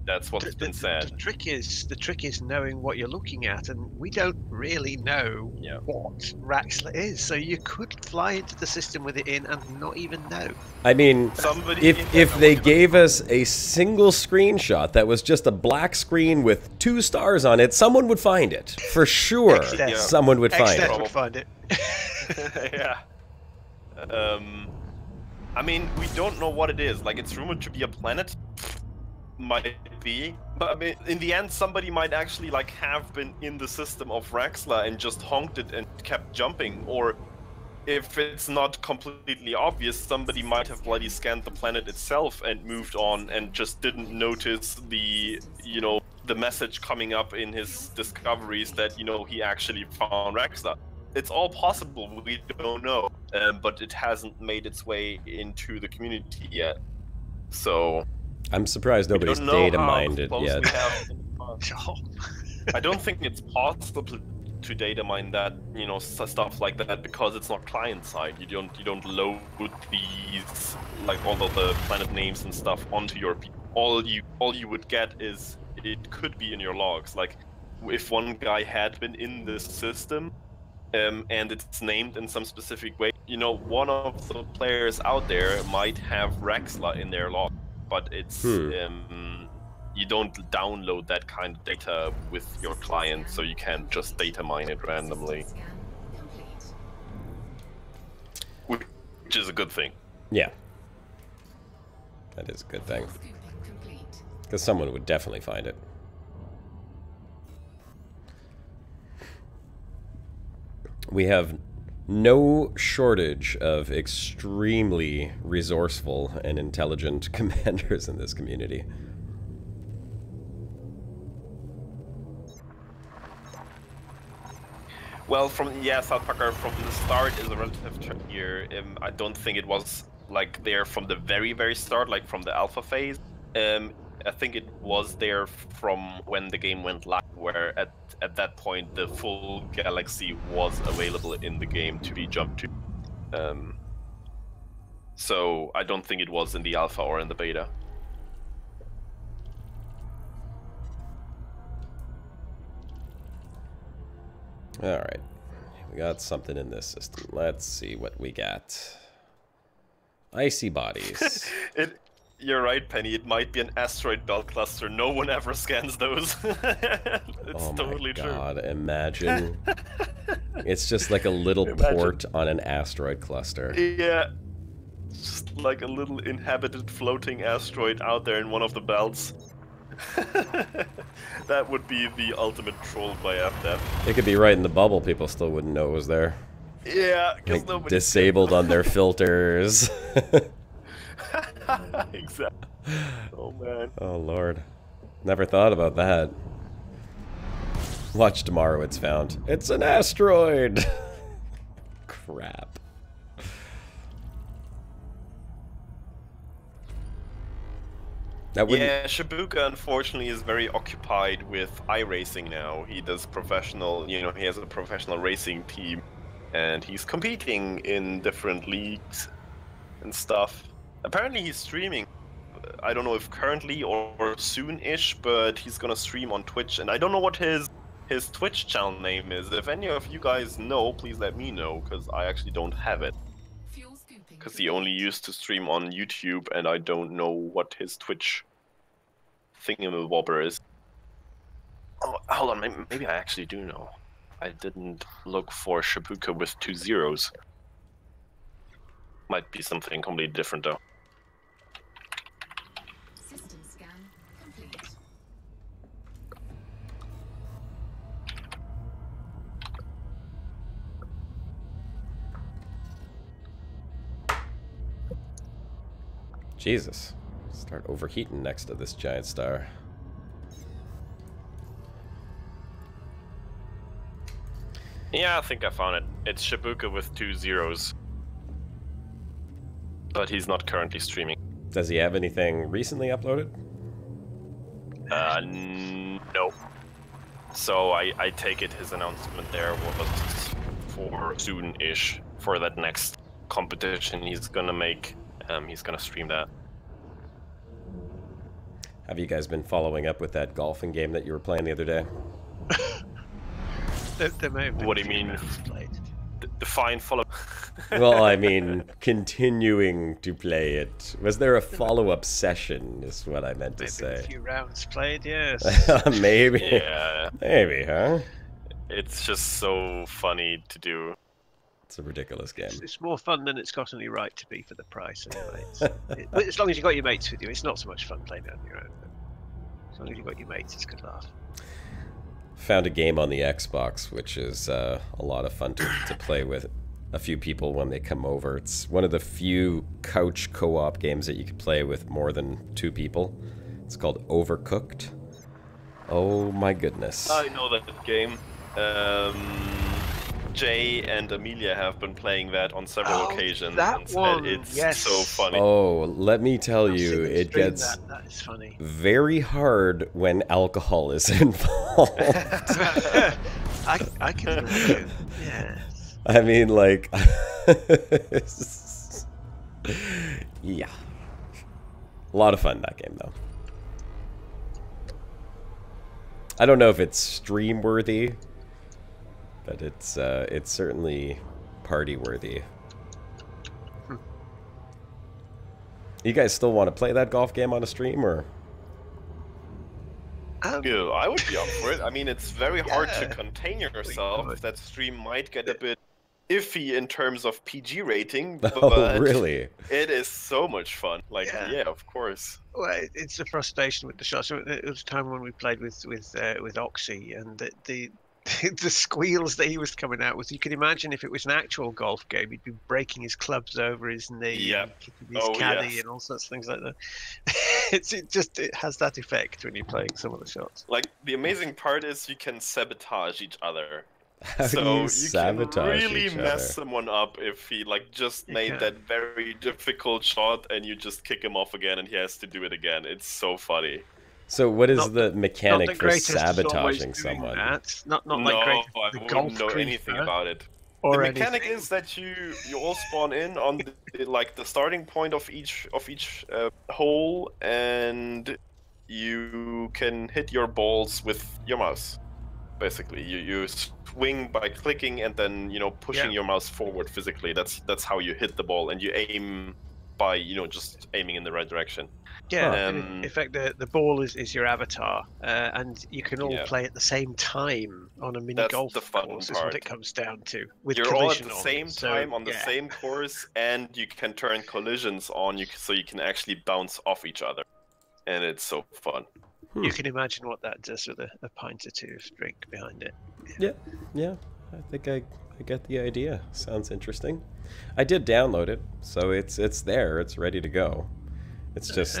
That's what's been said. The trick is knowing what you're looking at, and we don't really know Yeah. what Raxxla is. So you could fly into the system with it in and not even know. I mean, Somebody if they gave us a single screenshot that was just a black screen with 2 stars on it, someone would find it. For sure, Extent. someone would find Extent it. would find it. Yeah. I mean, we don't know what it is. Like, it's rumored to be a planet. Might be, but I mean, in the end, somebody might actually like have been in the system of Raxxla and just honked it and kept jumping. Or if it's not completely obvious, somebody might have bloody scanned the planet itself and moved on and just didn't notice the, you know, the message coming up in his discoveries that, you know, he actually found Raxxla. It's all possible. We don't know, but it hasn't made its way into the community yet. So. I'm surprised nobody's data mined it yet. I don't think it's possible to data mine that, you know, stuff like that, because it's not client side. You don't load these, like, all of the planet names and stuff onto your. All you would get is it could be in your logs. Like, if one guy had been in this system, and it's named in some specific way, you know, one of the players out there might have Raxxla in their log. But it's you don't download that kind of data with your client, so you can't just data mine it randomly, which is a good thing. Yeah, that is a good thing, because someone would definitely find it. We have no shortage of extremely resourceful and intelligent commanders in this community. Well, South Parker from the start is a relative term here. I don't think it was like there from the very, very start, like from the alpha phase. I think it was there from when the game went live, where at that point the full galaxy was available in the game to be jumped to. So I don't think it was in the alpha or in the beta. Alright, we got something in this system. Let's see what we got. Icy bodies. You're right, Penny. It might be an asteroid belt cluster. No one ever scans those. It's totally true. Oh my god, imagine. It's just like a little port on an asteroid cluster. Yeah. Just like a little inhabited floating asteroid out there in one of the belts. That would be the ultimate troll by FDev. It could be right in the bubble. People still wouldn't know it was there. Yeah, because like nobody disabled on their filters. Exactly. Oh man. Oh lord. Never thought about that. Watch tomorrow, it's found. It's an asteroid! Crap. That wouldn't... Yeah, Shibuka unfortunately is very occupied with iRacing now. He does professional, you know, he has a professional racing team, and he's competing in different leagues and stuff. Apparently he's streaming. I don't know if currently or soon-ish, but he's gonna stream on Twitch, and I don't know what his Twitch channel name is. If any of you guys know, please let me know, because I actually don't have it. Because he only used to stream on YouTube, and I don't know what his Twitch thingamabobber is. Oh, hold on, maybe I actually do know. I didn't look for Shibuka with 2 zeros. Might be something completely different though. System scan complete. Jesus. Start overheating next to this giant star. Yeah, I think I found it. It's Shibuka with 2 zeros. But he's not currently streaming. Does he have anything recently uploaded? No. So I take it his announcement there was for soon-ish, for that next competition he's gonna make. He's gonna stream that. Have you guys been following up with that golfing game that you were playing the other day? There may have been What do you a few mean? rounds played. Define follow. Well, I mean, continuing to play it. Was there a follow-up session, is what I meant to Maybe a say. few rounds played, yes. Maybe. Yeah, Maybe, huh? it's just so funny to do. It's a ridiculous game. It's more fun than it's got any right to be for the price, anyway. But as long as you've got your mates with you, it's not so much fun playing it on your own. But as long as you've got your mates, it's a good laugh. Found a game on the Xbox, which is a lot of fun to play with a few people when they come over. It's one of the few couch co-op games that you can play with more than 2 people. It's called Overcooked. Oh my goodness. I know that game. Jay and Amelia have been playing that on several occasions. That and said one, it's yes. so funny. Oh, let me tell I've you, seen it stream gets that is funny. very hard when alcohol is involved. I can imagine. Yeah. I mean, like, yeah. A lot of fun, that game, though. I don't know if it's stream worthy, but it's certainly party worthy. You guys still want to play that golf game on a stream, or? Yeah, I would be up for it. I mean, it's very hard to Yeah. contain yourself. would. That stream might get a bit iffy in terms of PG rating, but Oh, really? it is so much fun. Like, Yeah. yeah, of course. Well, it's the frustration with the shots. It was a time when we played with Oxy, and the the squeals that he was coming out with. You can imagine if it was an actual golf game, he'd be breaking his clubs over his knee, Yeah. and kicking his Oh, caddy, yes. and all sorts of things like that. it has that effect when you're playing some of the shots. Like, the amazing part is you can sabotage each other. How So do you you sabotage can really each mess other? someone up if he like just You made can. that very difficult shot and you just kick him off again and he has to do it again. It's so funny. So what is Not the mechanic Not the for greatest is always sabotaging doing someone? That. Not No, like great I the wouldn't golf know anything creeper about it. or The mechanic anything. is that you all spawn in on like the starting point of each hole, and you can hit your balls with your mouse. Basically, you swing by clicking and then pushing your mouse forward physically. That's how you hit the ball, and you aim by just aiming in the right direction. Yeah, Huh. in fact, the ball is your avatar, and you can all Yeah. play at the same time on a mini That's golf the fun course. Is what part. it comes down to. With You're all at collision the on. same So, time on the yeah. same course, and you can turn collisions on, so you can actually bounce off each other, and it's so fun. You can imagine what that does with a pint or two of drink behind it. Yeah, I think I get the idea. Sounds interesting. I did download it, so it's there. It's ready to go. It's just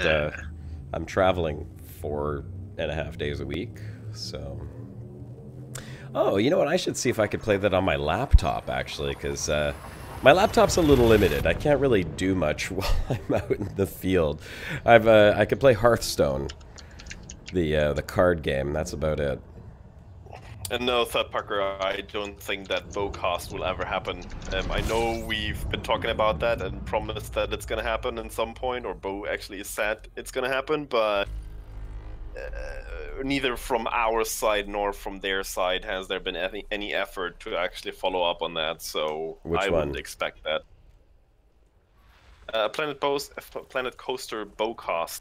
I'm traveling 4.5 days a week, so. Oh, you know what? I should see if I could play that on my laptop, actually, because my laptop's a little limited. I can't really do much while I'm out in the field. I could play Hearthstone, the card game. That's about it. And no, Third Parker, I don't think that Brocast will ever happen. I know we've been talking about that and promised that it's gonna happen at some point, or Bo actually said it's gonna happen, but neither from our side nor from their side has there been any effort to actually follow up on that, so Which I one? wouldn't expect that. Planet Coaster Brocast.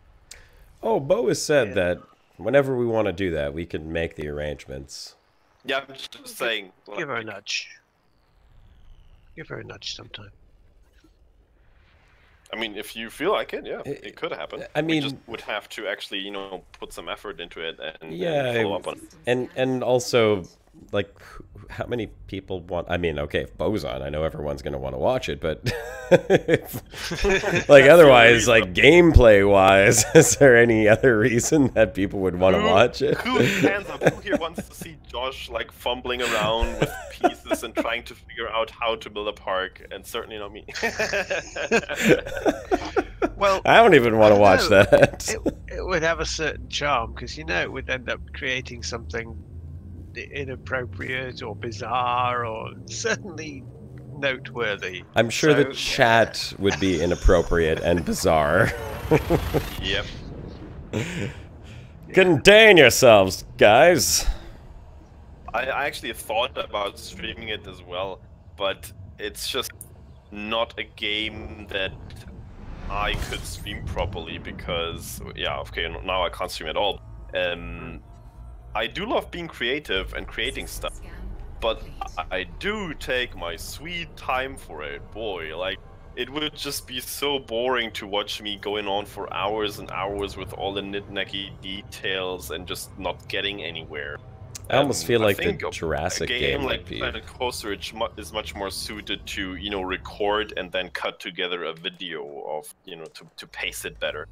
Oh, Bo has said that whenever we want to do that, we can make the arrangements. Yeah, I'm just saying. Give her a nudge. Give her a nudge sometime. I mean, if you feel like it, yeah, it could happen. I mean- we just would have to actually, put some effort into it and Yeah, follow up on it. and also, like, how many people want? I mean, okay, if Bo's on, I know everyone's gonna want to watch it, but like otherwise, like gameplay wise, is there any other reason that people would want to watch it? Who hands up? Who here wants to see Josh like fumbling around with pieces and trying to figure out how to build a park? And certainly not me. Well, I don't even want to watch No, that. it would have a certain charm because it would end up creating something inappropriate or bizarre or certainly noteworthy. I'm sure So, the chat would be inappropriate and bizarre. Yep. Contain yourselves, guys. I actually thought about streaming it as well, but it's just not a game that I could stream properly because, yeah, okay, now I can't stream at all. I do love being creative and creating stuff, but I do take my sweet time for it. Boy, like, it would just be so boring to watch me going on for hours and hours with all the nitpicky details and just not getting anywhere. I almost feel like the think Jurassic a game game might like be. Planet Coaster is much more suited to, you know, record and then cut together a video of, you know, to pace it better.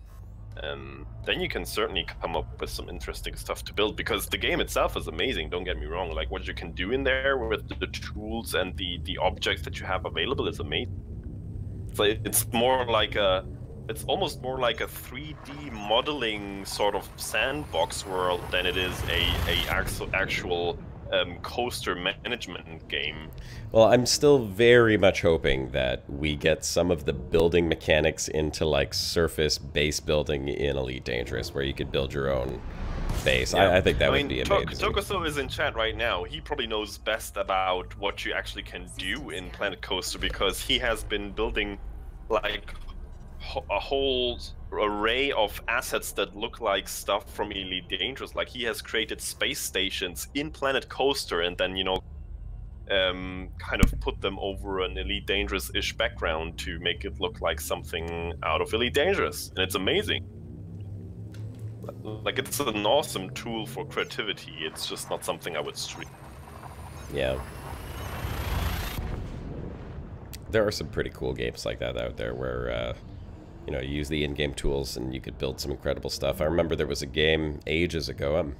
Then you can certainly come up with some interesting stuff to build, because the game itself is amazing, don't get me wrong. Like, what you can do in there with the tools and the objects that you have available is amazing. So it's more like it's almost more like a 3D modeling sort of sandbox world than it is a actual coaster management game. Well, I'm still very much hoping that we get some of the building mechanics into like surface base building in Elite Dangerous, where you could build your own base. Yeah. I think that would mean, be amazing. Tokuso is in chat right now. He probably knows best about what you actually can do in Planet Coaster, because he has been building like a whole array of assets that look like stuff from Elite Dangerous. Like, he has created space stations in Planet Coaster and then, you know, kind of put them over an Elite Dangerous-ish background to make it look like something out of Elite Dangerous. And it's amazing. Like, it's an awesome tool for creativity. It's just not something I would stream. Yeah. There are some pretty cool games like that out there where, you know, you use the in-game tools and you could build some incredible stuff. I remember there was a game ages ago, I'm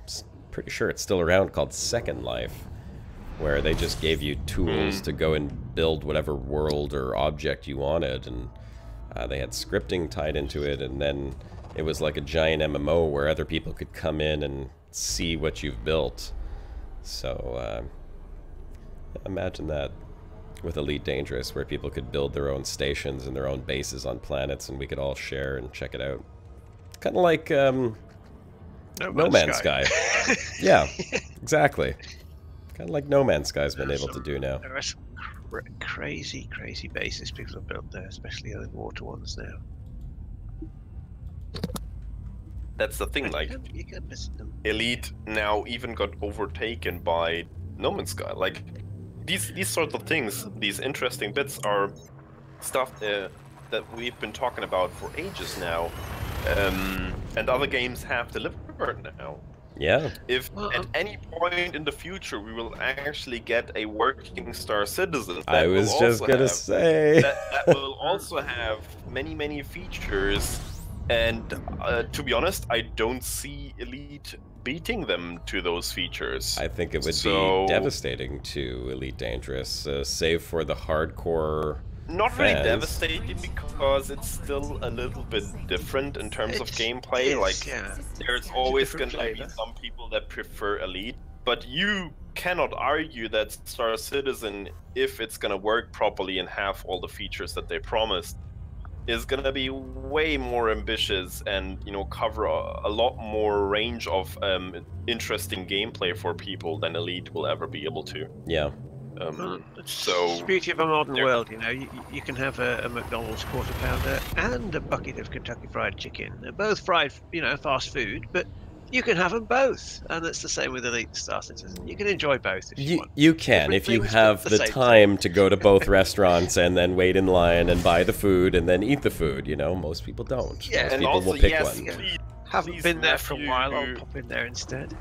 pretty sure it's still around, called Second Life, where they just gave you tools to go and build whatever world or object you wanted, and they had scripting tied into it, and then it was like a giant MMO where other people could come in and see what you've built. So, imagine that with Elite Dangerous, where people could build their own stations and their own bases on planets, and we could all share and check it out. Kind of like No Man's Sky. Yeah, exactly. Kind of like No Man's Sky's been able to do now. There are some crazy bases people have built there, especially the water ones now. That's the thing, like, You can visit them. Elite now even got overtaken by No Man's Sky. Like, these sorts of things, these interesting bits, are stuff that we've been talking about for ages now, and other games have delivered now. Yeah. If at any point in the future we will actually get a working Star Citizen, I was just gonna say that will also have many features, and to be honest, I don't see Elite beating them to those features. I think it would be devastating to Elite Dangerous, save for the hardcore Not really fans. devastating, because it's still a little bit different in terms of gameplay. Like, yeah. there's always different going to be flavor. some people that prefer Elite, but you cannot argue that Star Citizen, if it's going to work properly and have all the features that they promised, is going to be way more ambitious and, you know, cover a lot more range of interesting gameplay for people than Elite will ever be able to. Yeah. It's So the beauty of a modern there- world, you know. You can have a McDonald's quarter pounder and a bucket of Kentucky Fried Chicken. They're both fried, you know, fast food, but you can have them both, and it's the same with Elite Star Citizen. You can enjoy both if you want. You can, Different if you things, have but the the same time to go to both restaurants and then wait in line and buy the food and then eat the food. You know, most people don't. Yeah, most and people also, will pick yes, one. please, Haven't please, been there for a Matthew, while. I'll pop in there instead.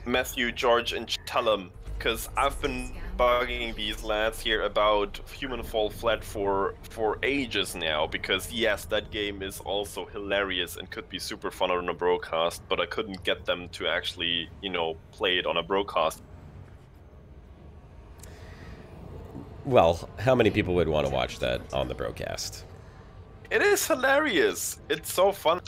Matthew, George, and tell them, because I've been bugging these lads here about Human Fall Flat for ages now, because yes, that game is also hilarious and could be super fun on a broadcast, but I couldn't get them to actually, you know, play it on a broadcast. Well, how many people would want to watch that on the broadcast? It is hilarious. It's so fun.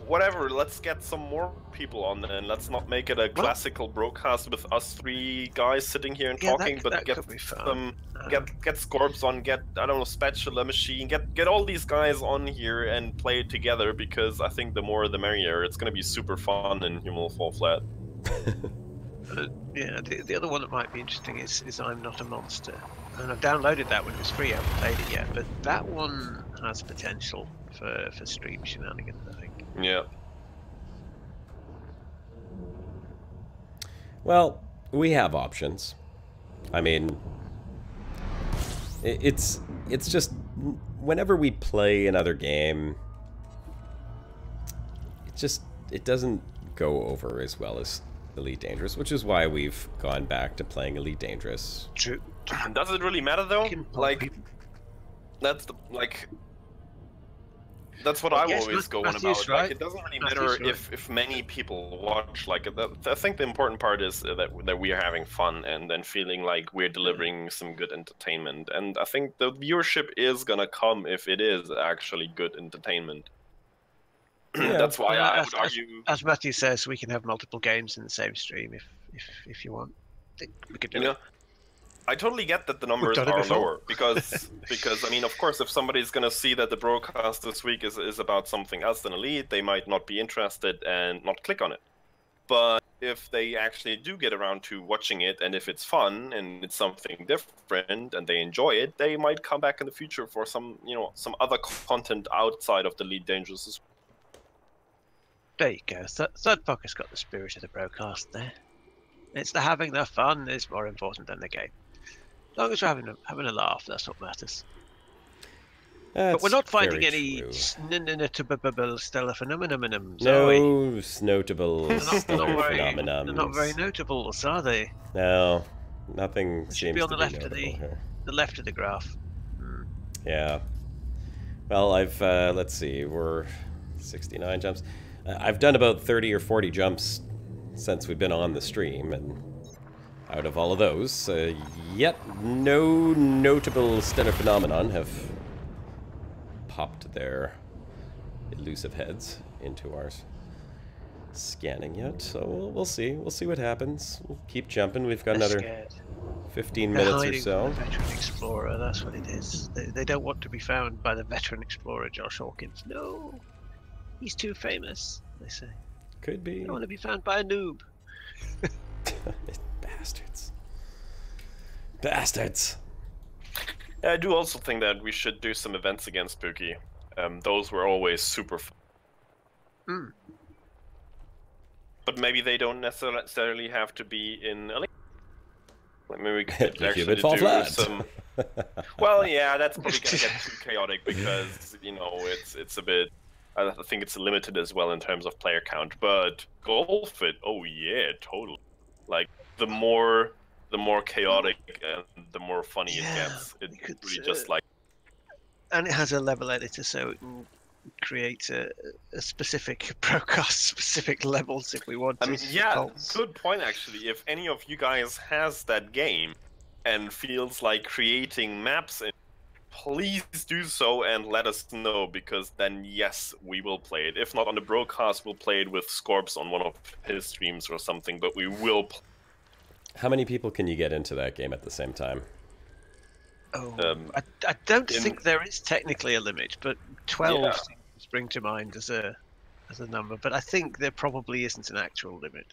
Whatever, let's get some more people on then. Let's not make it a classical broadcast with us three guys sitting here and talking, but that get could be fun. some get Scorps on, get I don't know, Spatula Machine, get all these guys on here and play it together, because I think the more the merrier. It's gonna be super fun in Human Fall Flat. Yeah, the other one that might be interesting is I'm Not a Monster. And I've downloaded that when it was free, I haven't played it yet, but that one has potential for stream shenanigans, I think. Yeah. Well, we have options. I mean, it's just whenever we play another game, it doesn't go over as well as Elite Dangerous, which is why we've gone back to playing Elite Dangerous. True. Does it really matter though? Like, people. that's what I'm yes, always going Matthew's about. right. Like, it doesn't really Matthew's matter right. if many people watch. Like, I think the important part is that we are having fun and then feeling like we're delivering some good entertainment. And I think the viewership is gonna come if it is actually good entertainment. Yeah. That's why I As- would argue. As Matthew says, we can have multiple games in the same stream if you want. We could do You know, it. I totally get that the numbers done it are before. lower because I mean, of course, if somebody's gonna see that the broadcast this week is about something else than Elite, they might not be interested and not click on it. But if they actually do get around to watching it, and if it's fun and it's something different and they enjoy it, they might come back in the future for some other content outside of the Elite Dangerous as well. There you go. Third Pocket's got the spirit of the broadcast there. It's the having the fun is more important than the game. As long as we're having a laugh, that's what matters. But we're not finding any stellar phenomenons, are we? No notable They're stellar very, phenomenons. they're not very notables, are they? No, nothing Should seems be on to the left of notable here. the left of the graph. Yeah. Well, I've let's see, we're 69 jumps. I've done about 30 or 40 jumps since we've been on the stream, and out of all of those, yet no notable stellar phenomenon have popped their elusive heads into our scanning yet. So we'll see. We'll see what happens. We'll keep jumping. We've got They're another scared. 15 They're minutes or hiding so. from the veteran explorer. That's what it is. They don't want to be found by the veteran explorer, Josh Hawkins. No, he's too famous. They say. Could be. They don't want to be found by a noob. Bastards. Bastards. I do also think that we should do some events against Spooky. Those were always super fun. Mm. But maybe they don't necessarily have to be in Elite. Like, maybe we could You actually would fall do flat. some. Well, yeah, that's probably gonna get too chaotic because it's a bit. I think it's limited as well in terms of player count. But golf it, oh yeah, totally. Like the more chaotic and the more funny it gets. It's could, really just like. And it has a level editor, so it can create a specific broadcast, specific levels if we want to. I mean, yeah, Faults. good point actually. If any of you guys has that game and feels like creating maps, please do so and let us know, because then yes, we will play it. If not on the broadcast, we'll play it with Scorps on one of his streams or something, but we will How many people can you get into that game at the same time? Oh, I don't think there is technically a limit, but 12 seems to spring to mind as a number. But I think there probably isn't an actual limit.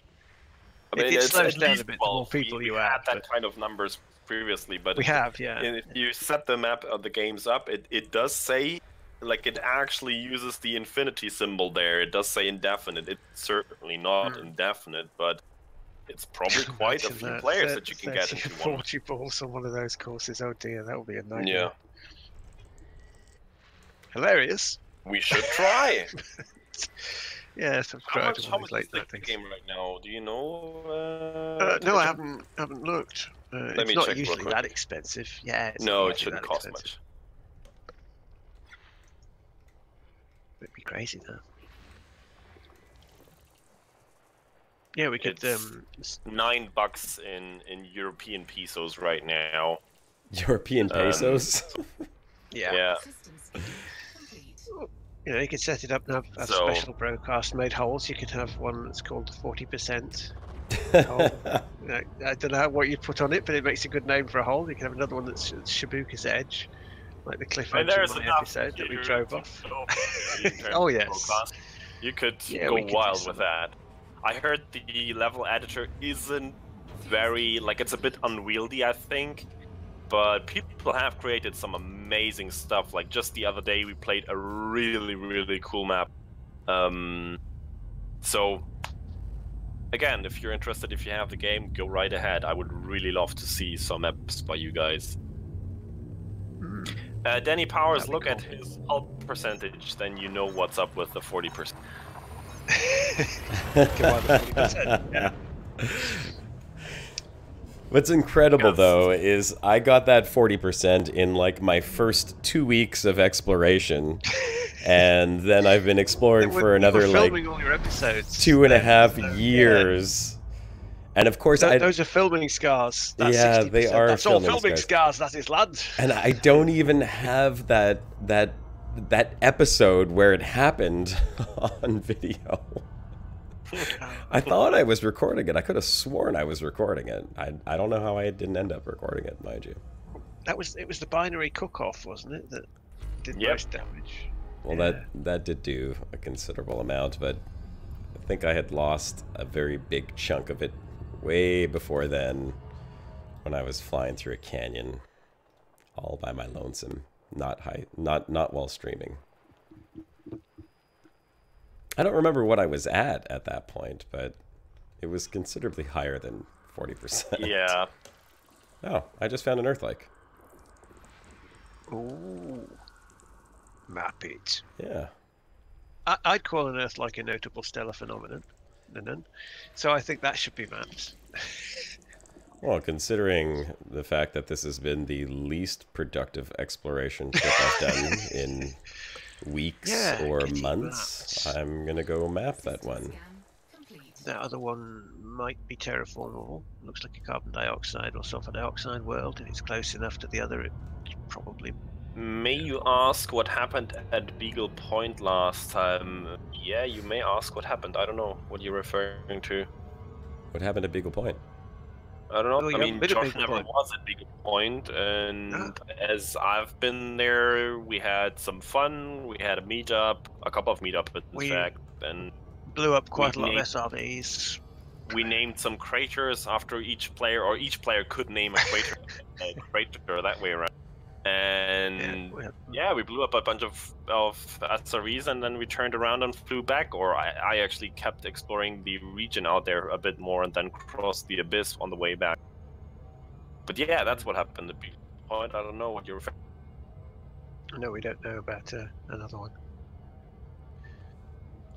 I mean, it it's slows at down least a bit the more 12. people we you had add. that But kind of numbers previously, but we have, yeah. if you set the map of the games up, it does say, like, it actually uses the infinity symbol there. It does say indefinite. It's certainly not indefinite, but it's probably quite a Imagine few that, players that you can get 30 into or one. 40 balls on one of those courses. Oh dear, that would be a nightmare. Yeah, Hilarious. we should try. Yeah, How much subscribe is the game right now? Do you know? No, I haven't looked. me It's not check real usually quick. that expensive. Yeah, it's No, not it usually shouldn't that cost expensive. much. It'd be crazy though. Yeah, we could. It's $9 in European pesos right now. European pesos? Yeah. Yeah. System scan complete. You know, you could set it up and have So- special broadcast made holes. You could have one that's called the 40% hole. I don't know what you put on it, but it makes a good name for a hole. You can have another one that's Shibuka's Edge, like the cliff And edge in there's my enough episode that we here drove to off. go in terms Oh, of yes. broadcast. You could Yeah, go we could do wild some. with that. I heard the level editor isn't very, like, it's a bit unwieldy, I think. But people have created some amazing stuff. Like, just the other day we played a really, really cool map. So, again, if you're interested, if you have the game, go right ahead. I would really love to see some maps by you guys. Danny Powers, That'd be look cool. at his hull percentage, then you know what's up with the 40%. Come on, the 40%. Yeah. What's incredible Yes. though is I got that 40% in like my first 2 weeks of exploration, and then I've been exploring for another you were like filming all your episodes. 2.5 So, years. And of course, yeah. Those are filming scars. That's Yeah, 60%. they are That's all filming filming scars. scars. That is land. and I don't even have that episode where it happened on video. I thought I was recording it. I could have sworn I was recording it. I don't know how I didn't end up recording it, mind you. It was the binary cook-off, wasn't it? That did Yep. most damage. Well, that did do a considerable amount, but I think I had lost a very big chunk of it way before then, when I was flying through a canyon, all by my lonesome, not while streaming. I don't remember what I was at that point, but it was considerably higher than 40%. Yeah. Oh, I just found an Earth-like. Ooh. Map it. Yeah. I'd call an Earth like a notable stellar phenomenon. So I think that should be mapped. Well, considering the fact that this has been the least productive exploration trip I've done in weeks Yeah, or getting months, mapped. I'm going to go map that one. Scan complete. That other one might be terraformable. Looks like a carbon dioxide or sulfur dioxide world. If it's close enough to the other, it's probably. May you ask what happened at Beagle Point last time? Yeah, you may ask what happened. I don't know what you're referring to. What happened at Beagle Point? I don't know. Oh, you I mean, haven't been at Josh Beagle never Point? was at Beagle Point, and Ah. as I've been there, we had some fun. We had a meetup, a couple of meetups, in We- fact, and Blew up quite a lot of named- SRVs. we named some craters after each player, or each player could name a crater, that way around. And we had- yeah, we blew up a bunch of SRVs, and then we turned around and flew back. Or I actually kept exploring the region out there a bit more, and then crossed the abyss on the way back. But yeah, that's what happened at Beagle Point. I don't know what you're referring. No, we don't know about another one.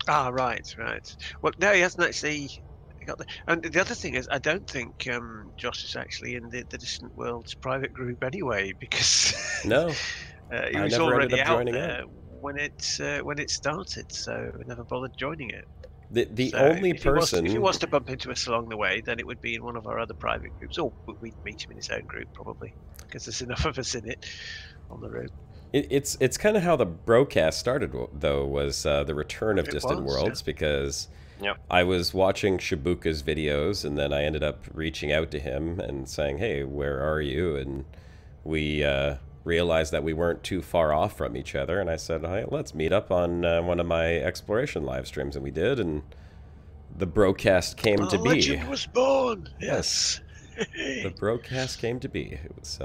Ah, right. Well, no, he hasn't actually got the. And the other thing is, I don't think Josh is actually in the Distant Worlds private group anyway, because No. he I was never ended already up out joining there when it started, so we never bothered joining it. The So only if he wants- person... if he wants to bump into us along the way, then it would be in one of our other private groups, or we'd meet him in his own group probably, because there's enough of us in it on the route. It's kind of how the Brocast started, though, was the return of It Distant was, Worlds, because Yep. I was watching Shibuka's videos, and then I ended up reaching out to him and saying, hey, where are you? And we realized that we weren't too far off from each other, and I said, hey, let's meet up on one of my exploration live streams, and we did, and the Brocast came to be. Legend was born. Yes. Yes. The Brocast came to be. It was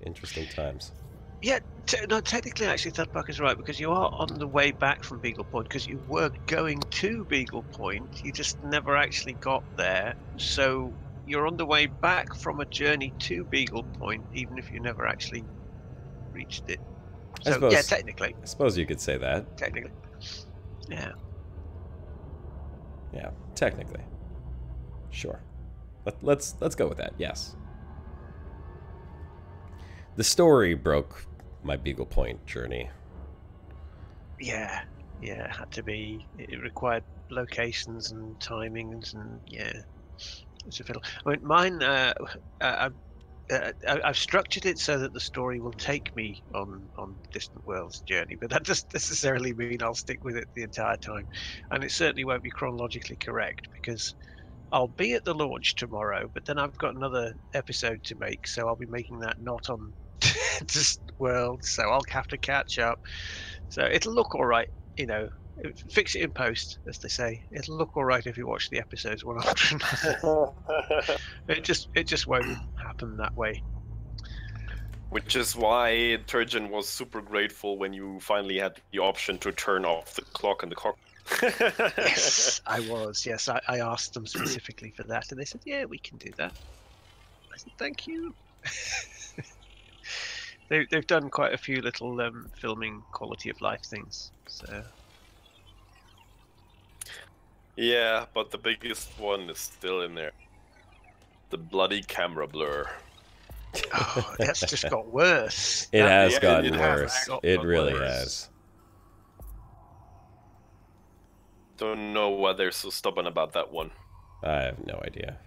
interesting times. Yeah, no, technically, actually, Thudbuck is right, because you are on the way back from Beagle Point, because you were going to Beagle Point, you just never actually got there. So you're on the way back from a journey to Beagle Point, even if you never actually reached it. I So suppose- yeah, technically, I suppose you could say that. yeah. Yeah, technically. Sure. Let's go with that. Yes. The story broke my Beagle Point journey. Yeah, it had to be. It required locations and timings, and yeah, it's a fiddle. I mean, mine. I've structured it so that the story will take me on Distant Worlds journey, but that doesn't necessarily mean I'll stick with it the entire time, and it certainly won't be chronologically correct because I'll be at the launch tomorrow, but then I've got another episode to make, so I'll be making that not on Distant Worlds, so I'll have to catch up. So it'll look all right, you know. Fix it in post, as they say. It'll look all right if you watch the episodes one after another. It just won't happen that way. Which is why Turgeon was super grateful when you finally had the option to turn off the clock in the cockpit. Yes, I was. Yes, I asked them specifically for that, and they said, "Yeah, we can do that." I said, "Thank you." They've done quite a few little filming quality of life things. So Yeah, but the biggest one is still in there. The bloody camera blur. oh, that's just got worse. It has yeah, gotten it has worse. actually It gotten really worse. has. Don't know why they're so stubborn about that one. I have no idea.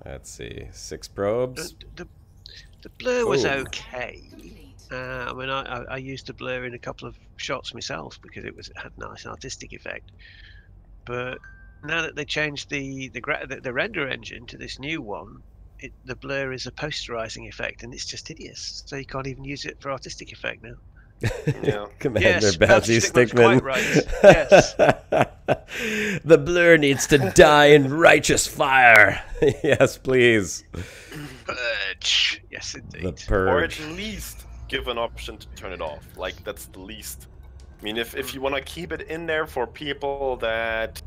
Let's see. 6 probes. The blur was Ooh. okay. I mean, I used the blur in a couple of shots myself because it had a nice artistic effect. But now that they changed the render engine to this new one, the blur is a posterizing effect, and it's just hideous. So you can't even use it for artistic effect now. Yeah. Commander Yes, Bouncy Stickman's Stickman. quite right. Yes. The blur needs to die in righteous fire. Yes, please. Purge. Yes, The indeed. Or at purge. least give an option to turn it off. Like, that's the least. I mean, if you want to keep it in there for people that,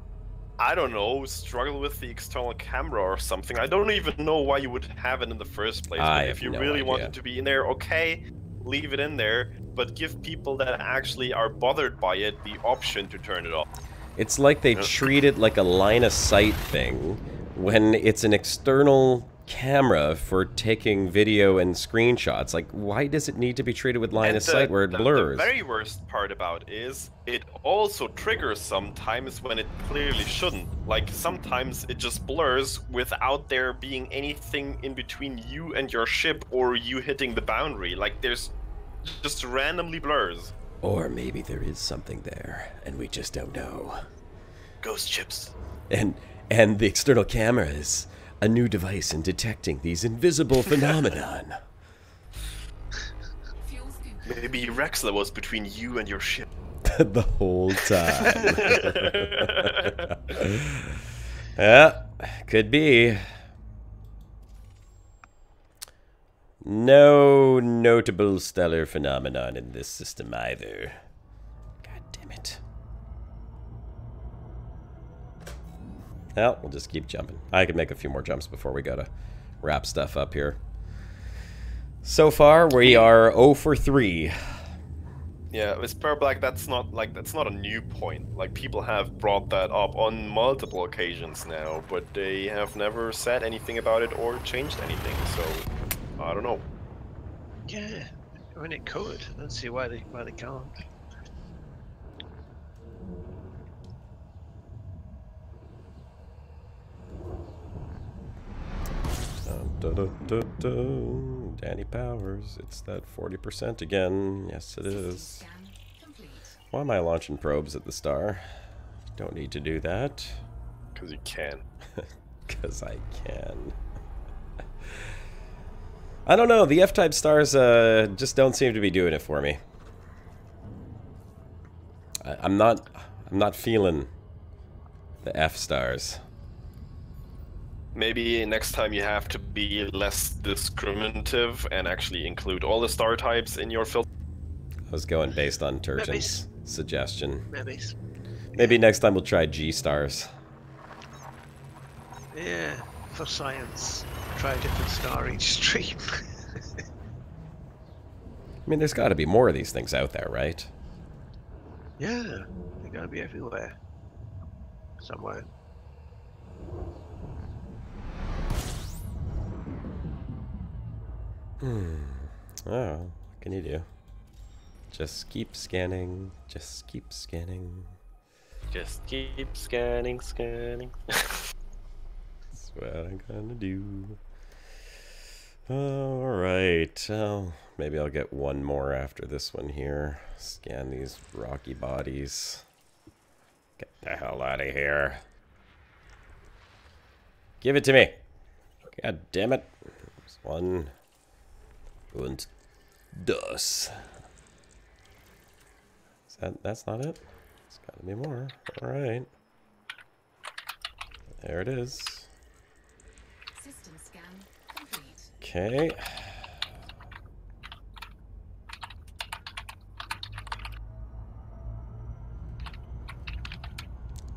I don't know, struggle with the external camera or something, I don't even know why you would have it in the first place. I But have if you no really want idea. it to be in there, okay, leave it in there, but give people that actually are bothered by it the option to turn it off. It's like they treat it like a line of sight thing when it's an external camera for taking video and screenshots. Like, why does it need to be treated with line And of sight where it the blurs? very worst part about is it also triggers sometimes when it clearly shouldn't. Like sometimes it just blurs without there being anything in between you and your ship or you hitting the boundary. Like there's just randomly blurs. Or maybe there is something there and we just don't know. Ghost chips. And the external camera is a new device in detecting these invisible phenomenon. Fuel scoop. Maybe Raxxla was between you and your ship. The whole time. Yeah, could be. No notable stellar phenomenon in this system either. God damn it. Well, we'll just keep jumping. I can make a few more jumps before we go to wrap stuff up here. So far, we are 0 for 3. Yeah, with Spare Black, that's not a new point. Like people have brought that up on multiple occasions now, but they have never said anything about it or changed anything. So I don't know. Yeah, I mean it could. I don't see why they can't. Dun, dun, dun, dun. Danny Powers, it's that 40% again. Yes, it is. Scan complete. Why am I launching probes at the star? Don't need to do that. Because you can. Because I can. I don't know, the F-type stars just don't seem to be doing it for me. I'm not feeling the F stars. Maybe next time you have to be less discriminative and actually include all the star types in your filter. I was going based on Turgeon's suggestion. Maybe. Maybe next time we'll try G stars. Yeah, for science. Try a different star each stream. I mean, there's got to be more of these things out there, right? Yeah, they gotta be everywhere. Somewhere. Oh, what can you do? Just keep scanning. Just keep scanning. Just keep scanning. what I'm gonna do. All right. Maybe I'll get one more after this one here. Scan these rocky bodies. Get the hell out of here. Give it to me. God damn it. There's one. Und dos. That's not it? It's gotta be more. Alright. There it is. System scan complete. Okay.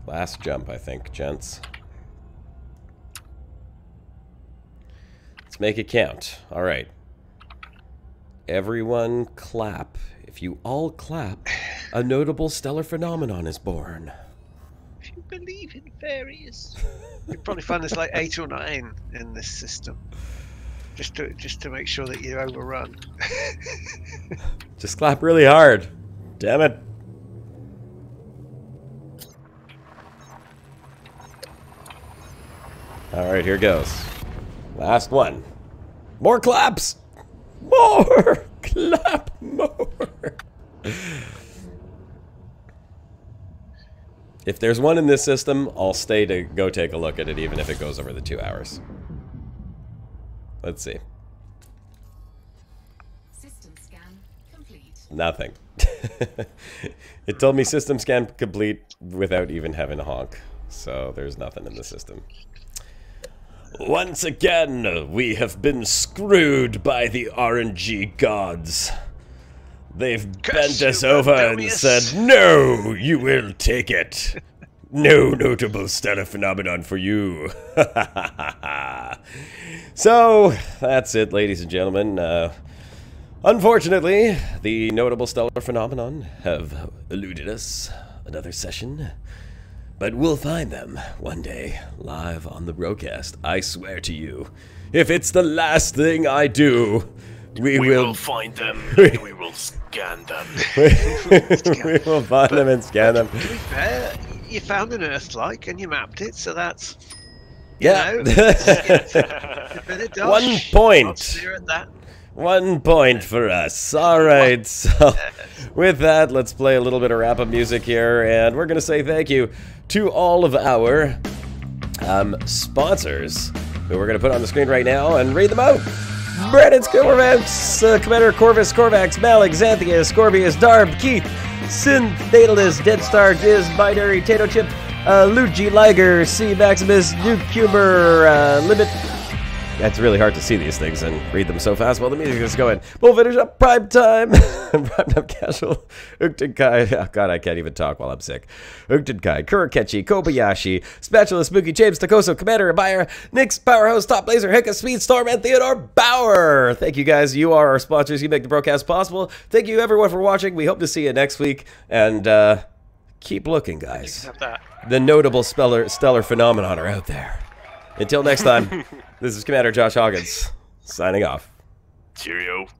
Last jump, I think, gents. Let's make it count. All right. Everyone clap. If you all clap, a notable stellar phenomenon is born. If you believe in fairies, you'll probably find there's like 8 or 9 in this system. Just to make sure that you overrun. Just clap really hard. Damn it. All right, here goes. Last one. More claps. More. Clap more. If there's one in this system, I'll stay to go take a look at it, even if it goes over the 2 hours. Let's see. System scan complete. Nothing. It told me system scan complete without even having a honk. So there's nothing in the system. Once again, we have been screwed by the RNG gods. They've bent us over and said, no, you will take it. No notable stellar phenomenon for you. So, that's it, ladies and gentlemen. Unfortunately, the notable stellar phenomenon have eluded us. Another session. But we'll find them one day, live on the Brocast. I swear to you. If it's the last thing I do, we will find them and we will scan them. we will find them and scan them. To be fair, you found an Earth-like and you mapped it, so that's... Yeah. You know, a bit of dosh. 1 point. Not clear at that. 1 point for us. All right. So with that, let's play a little bit of wrap-up music here, and we're going to say thank you to all of our sponsors, who we're going to put on the screen right now and read them out. Brandon Corvax, Commander Corvus, Corvax, Malik, Xanthia, Scorpius, Darb, Keith, Synth, Daedalus, Deadstar, Giz, Binary, Tato Chip, Luigi, Liger, C, Maximus, Duke Humor, Limit. It's really hard to see these things and read them so fast while the music is going. We'll finish up Prime Time. Prime Time Casual. Uktenkai. Oh god, I can't even talk while I'm sick. Uktenkai. Kurokechi. Kobayashi. Spatula. Spooky. James. Takoso. Commander. Abire. Nix. Powerhouse. Top Blazer. Hicka. Speedstorm. And Theodore Bauer. Thank you guys. You are our sponsors. You make the broadcast possible. Thank you everyone for watching. We hope to see you next week. And keep looking, guys. Have that. The notable stellar phenomenon are out there. Until next time, this is Commander Josh Hawkins, signing off. Cheerio.